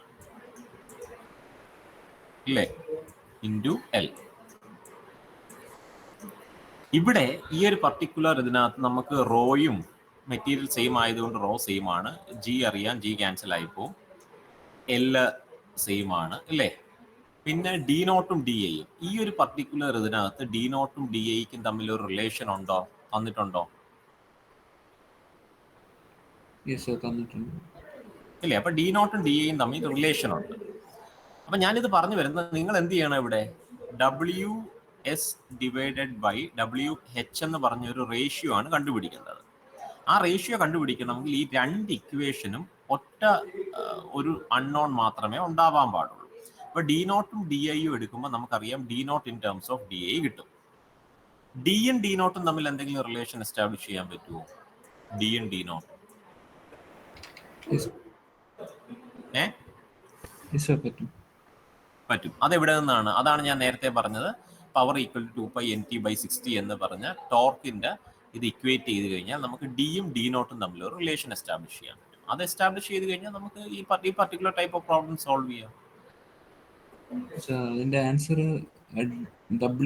ഇല്ലേ? Into L. ഇവിടെ ഈ ഒരു പർട്ടിക്കുലർ ഇതിനകത്ത് നമുക്ക് റോയും മെറ്റീരിയൽ സെയിം ആയതുകൊണ്ട് റോ സെയിം ആണ്. ജി അറിയാം, ജി ക്യാൻസൽ ആയിപ്പോവും. എൽ സെയിം ആണ്, അല്ലേ? പിന്നെ ഡി നോട്ടും ഡി ഐയും ഈ ഒരു പർട്ടിക്കുലർ ഇതിനകത്ത് ഡി നോട്ടും ഡി ഐക്കും തമ്മിൽ ഒരു റിലേഷൻ ഉണ്ടോ? തന്നിട്ടുണ്ടോ? ഇല്ലേ? അപ്പൊ ഡി നോട്ടും ഡി ഐയും തമ്മിൽ റിലേഷൻ ഉണ്ട്. അപ്പൊ ഞാനിത് പറഞ്ഞു വരുന്നത് നിങ്ങൾ എന്ത് ചെയ്യണം? ഇവിടെ WS ഡിവൈഡഡ് ബൈ WH എന്ന് പറഞ്ഞൊരു റേഷ്യോ ആണ് കണ്ടുപിടിക്കേണ്ടത്. ആ റേഷ്യോ കണ്ടുപിടിക്കണമെങ്കിൽ ഈ രണ്ട് ഇക്വേഷനും ഒറ്റ ഒരു അൺനോൺ മാത്രമേ ഉണ്ടാവാൻ പാടുള്ളൂ. അപ്പൊ ഡി നോട്ടും ഡി ഐയും എടുക്കുമ്പോൾ നമുക്കറിയാം D naught in terms of D I കിട്ടും. ഡിയും ഡി നോട്ടും തമ്മിൽ എന്തെങ്കിലും റിലേഷൻ എസ്റ്റാബ്ലിഷ് ചെയ്യാൻ പറ്റുമോ? ഡിയും ഡി നോട്ടും പറ്റും. അതെവിടെ നിന്നാണ്? അതാണ് ഞാൻ നേരത്തെ പറഞ്ഞത്. Power equal to 2 pi NT by 60 എന്ന് പറഞ്ഞ ടോർക്കിന്റെ ഇത് ഇക്വേറ്റ് ചെയ്ത് കഴിഞ്ഞാൽ നമുക്ക് ഡിയും ഡി നോട്ടും തമ്മിൽ ഒരു റിലേഷൻ എസ്റ്റാബ്ലിഷ് ചെയ്യാൻ പറ്റും. അത് എസ്റ്റാബ്ലിഷ് ചെയ്ത് കഴിഞ്ഞാൽ നമുക്ക് ഈ particular type of problem solve ചെയ്യാം. അതിന്റെ ആൻസർ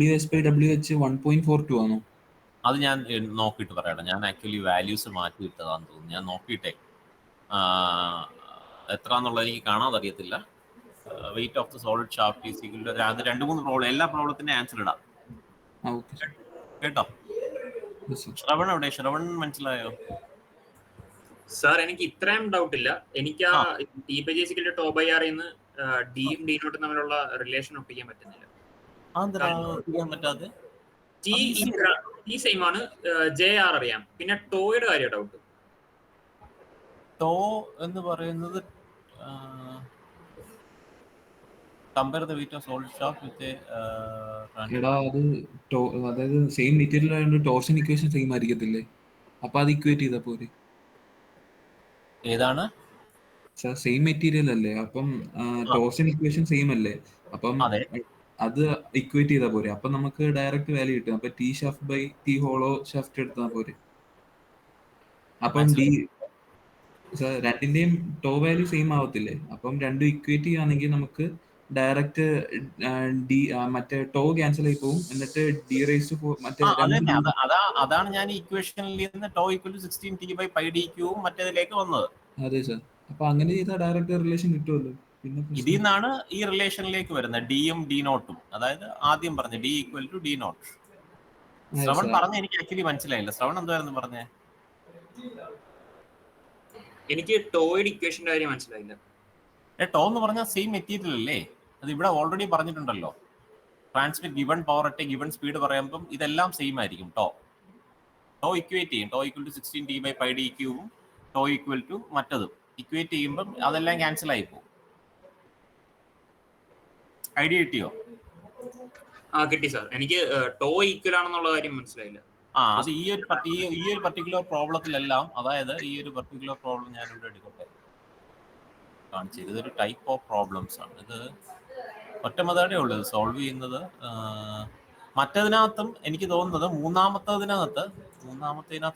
WS/WH 1.42 ആണോ? അത് ഞാൻ നോക്കിയിട്ട് പറയണം. ഞാൻ ആക്ച്വലി വാല്യൂസ് മാറ്റി ഇട്ടതാന്ന് തോന്നുന്നു. ഞാൻ നോക്കിയിട്ടേ എത്രന്നുള്ളത് എനിക്ക് കാണാതെ അറിയത്തില്ല. Weight of the solid shaft is equal to അത് 2-3 പ്രോബ്ലം, എല്ലാ പ്രോബ്ലത്തിന്റെ ആൻസർ ഇടാം കേട്ടോ. ശ്രവൺ എവിടെ? ശ്രവൺ മനസ്സിലായോ? സാർ എനിക്ക് ഇത്രയും ഡൗട്ട് ഇല്ല. എനിക്ക് ആ TPGCയുടെ ടോ ബൈ ആർ ന്ന് ഡിയും ഡി നോട്ടും തമ്മിലുള്ള റിലേഷൻ ഒപ്പിക്കാൻ പറ്റുന്നില്ല. ടി സെയിം ആണ്, JR അറിയാം. പിന്നെ ടോയുടെ കാര്യം ഡൗട്ട്. ടോ എന്ന് പറയുന്നത് compare the weight of solid shaft with അതായത് സെയിം മെറ്റീരിയൽ ആയതുകൊണ്ട് ടോർഷൻ ഇക്വേഷൻ സെയിം ആയിരിക്കത്തില്ലേ? അപ്പൊ അത് ഇക്വേറ്റ് ചെയ്താൽ പോരെ? ഏതാണ് സാർ? സെയിം മെറ്റീരിയൽ അല്ലേ? അപ്പം ടോർഷൻ ഇക്വേഷൻ സെയിം അല്ലേ? അപ്പം അത് ഇക്വേറ്റ് ചെയ്താൽ പോരെ? അപ്പൊ നമുക്ക് ഡയറക്റ്റ് വാല്യൂ കിട്ടും. അപ്പൊ T shaft by T hollow shaft എടുത്താൽ പോരെ? അപ്പം രണ്ടിന്റെയും ടോ വാല്യൂ സെയിം ആവത്തില്ലേ? അപ്പം രണ്ടും ഇക്വേറ്റ് ചെയ്യുകയാണെങ്കിൽ നമുക്ക് ഡയറക്റ്റ് ഡി മറ്റേ ടോ ക്യാൻസൽ ആയി പോകും, എന്നിട്ട് ഡി റേസ് മറ്റേ അതന്നെ അതാണ് ഞാൻ ഇക്വേഷനിൽ നിന്ന് ടോ ഈക്വൽ ടു 16t/πdq മറ്റേതിലേക്ക് വന്നത്. അതെ സാർ. അപ്പൊ അങ്ങനെ ചെയ്താൽ ഡയറക്റ്റ് റിലേഷൻ കിട്ടുമല്ലോ. പിന്നെ ഇതിൽ നിന്നാണ് ഈ റിലേഷനിലേക്ക് വരുന്നത്, ഡിയും ഡി നോട്ടും. അതായത് ആദ്യം പറഞ്ഞ D equal to D naught. Shravan പറഞ്ഞ എനിക്ക് ആക്ച്വലി മനസ്സിലായില്ല. ശ്രവൺ എന്തായിരുന്നു പറഞ്ഞേ? എനിക്ക് ടോയുടെ ഇക്വേഷന്റെ കാര്യം മനസ്സിലായില്ല. ടോ എന്ന് പറഞ്ഞാൽ സെയിം മെറ്റീരിയൽ അല്ലേ? അത് ഇവിടെ ഓൾറെഡി പറഞ്ഞിട്ടുണ്ടല്ലോ. Transmit given power at given speed പറയുമ്പം ഇതെല്ലാം സെയിം ആയിരിക്കും. ടോ ഇക്വേറ്റ് ചെയ്യും. Tau equal to 16t/πdq tau equal to മറ്റതും ഇക്വേറ്റ് ചെയ്യുമ്പം അതെല്ലാം ക്യാൻസൽ ആയി പോകും. ഐഡിയ കിട്ടിയോ? കിട്ടി സാർ. എനിക്ക് ടോ ഈക്വൽ ആണെന്നുള്ള കാര്യം മനസ്സിലായില്ല. അത് ഈ ഒരു പർട്ടിക്കുലർ പ്രോബ്ലത്തിലെല്ലാം, അതായത് ഈ ഒരു പർട്ടിക്കുലർ പ്രോബ്ലം ഞാൻ ഇവിടെ എടുക്കട്ടെ കാണിച്ചത്. ഇതൊരു ടൈപ്പ് ഓഫ് പ്രോബ്ലംസ് ആണ്. ഇത് ഒറ്റ മെത്തേഡേ ഉള്ളൂ ഇത് സോൾവ് ചെയ്യുന്നത്. മറ്റതിനകത്തും എനിക്ക് തോന്നുന്നത് മൂന്നാമത്തതിനകത്ത്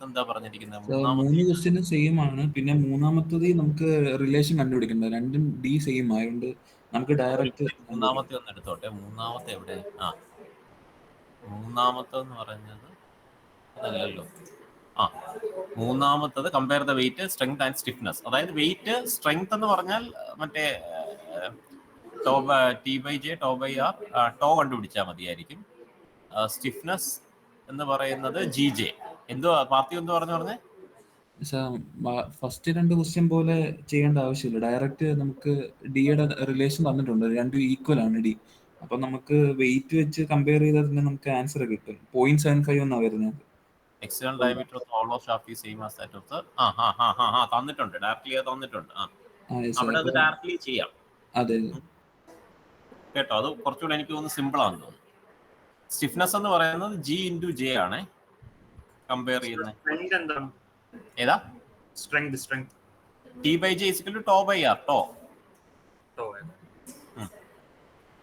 എന്താ പറഞ്ഞിരിക്കുന്നത്? മൂന്ന് ക്വസ്റ്റ്യനും സെയിം ആണ്. പിന്നെ മൂന്നാമത്തത് നമുക്ക് റിലേഷൻ കണ്ടുപിടിക്കണ്ട, രണ്ടും ഡി സെയിം ആയതുകൊണ്ട് നമുക്ക് ഡയറക്റ്റ് മൂന്നാമത്തെ ഒന്ന് എടുത്തോട്ടെ. മൂന്നാമത്തെ എവിടെ? മൂന്നാമത്തെന്ന് പറഞ്ഞത് അതല്ലല്ലോ. മൂന്നാമത്തത് compare the weight, strength and stiffness. അതായത് വെയിറ്റ്, സ്ട്രെങ്ത് എന്ന് പറഞ്ഞാൽ മറ്റേ T/J ടോ/R ടോ കണ്ടുപിടിച്ചാൽ മതിയായിരിക്കും. സ്റ്റിഫ്നെസ് എന്ന് പറയുന്നത് GJ. എന്തുവാ പാർട്ടി എന്ത് പറഞ്ഞേ? ഫസ്റ്റ് രണ്ട് ക്വസ്റ്റ്യൻ പോലെ ചെയ്യേണ്ട ആവശ്യമില്ല. ഡയറക്റ്റ് നമുക്ക് ഡിയുടെ റിലേഷൻ തന്നിട്ടുണ്ട്, രണ്ടും ഈക്വൽ ആണ് ഡി. അപ്പൊ നമുക്ക് വെയിറ്റ് വെച്ച് കമ്പയർ ചെയ്താൽ തന്നെ നമുക്ക് ആൻസർ കിട്ടും. 0.75 എന്നാണ് വരുന്നത്. External diameter of hollow shaft is same as that of the തന്നിട്ടുണ്ട്. ഡയറക്റ്റ്ലി തന്നിട്ടുണ്ട്. അവിടെ അത് ഡയറക്റ്റ്ലി ചെയ്യാം. അതെ കേട്ടോ, അത് കുറച്ചുകൂടെ എനിക്ക് തോന്നുന്നു സിമ്പിൾ ആണെന്ന് തോന്നുന്നു. സ്റ്റിഫ്നെസ് എന്ന് പറയുന്നത് G × J ആണ് കമ്പയർ ചെയ്യുന്നത്. ഏതാ? സ്ട്രെങ്ത് T/J = ടോ/R ടോ.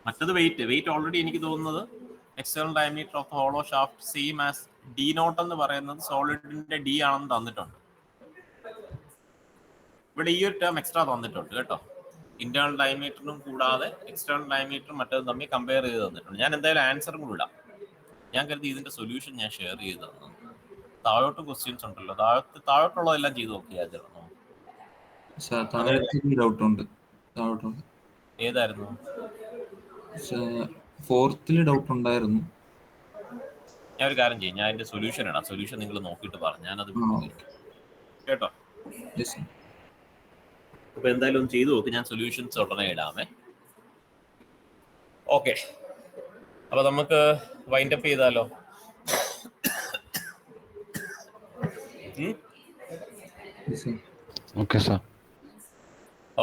മറ്റത് വെയിറ്റ് ഓൾറെഡി എനിക്ക് തോന്നുന്നത് external diameter of hollow shaft same as D naught എന്ന് പറയുന്നത് സോളിഡിന്റെ ഡി ആണെന്ന് തന്നിട്ടുണ്ട്. ഇവിടെ ഈ ഒരു ടേം എക്സ്ട്രാ തന്നിട്ടുണ്ട് കേട്ടോ. ഇന്റേണൽ ഡയമീറ്ററിനും കൂടാതെ എക്സ്റ്റേണൽ ഡയമീറ്ററും മറ്റേതും തമ്മിൽ കമ്പയർ ചെയ്ത് തന്നിട്ടുണ്ട്. ഞാൻ എന്തായാലും ആൻസറും കൂടെ ഇടാം. ഞാൻ കരുതി ഇതിന്റെ സൊല്യൂഷൻ ഞാൻ ഷെയർ ചെയ്ത് തന്നു. താഴോട്ട് ക്വസ്റ്റ്യൻസ് ഉണ്ടല്ലോ, താഴോട്ടുള്ളതെല്ലാം ചെയ്ത് നോക്കിയായിരുന്നു. ഏതായിരുന്നു? ഫോർത്തില് ഡൗട്ട് ഉണ്ടായിരുന്നു. ഞാൻ ഒരു കാര്യം ചെയ്യും, ഞാൻ അതിന്റെ സൊല്യൂഷൻ ഇടാം. സൊല്യൂഷൻ നിങ്ങൾ നോക്കിയിട്ട് പറഞ്ഞു, ഞാനത് കേട്ടോ. അപ്പൊ എന്തായാലും ഒന്ന് ചെയ്തു നോക്ക്. ഞാൻ സൊല്യൂഷൻസ് ഉടനെ ഇടാമേ. ഓക്കെ, അപ്പൊ നമുക്ക് വൈൻഡ് അപ്പ് ചെയ്താലോ?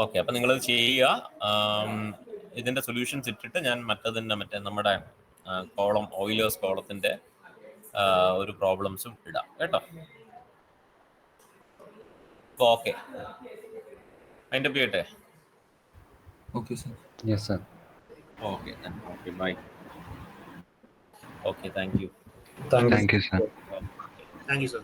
ഓക്കെ, അപ്പൊ നിങ്ങളത് ചെയ്യുക. ഇതിന്റെ സൊല്യൂഷൻസ് ഇട്ടിട്ട് ഞാൻ മറ്റേ നമ്മുടെ കോളം, ഓയിലേഴ്സ് കോളത്തിന്റെ ഒരു പ്രോബ്ലംസും ഇടാം കേട്ടോ. ഓക്കെ, അതിന്റെ ചെയ്യട്ടെ. Okay sir. Yes sir. Okay, bye. Okay, thank you. Thank you sir. Thank you sir.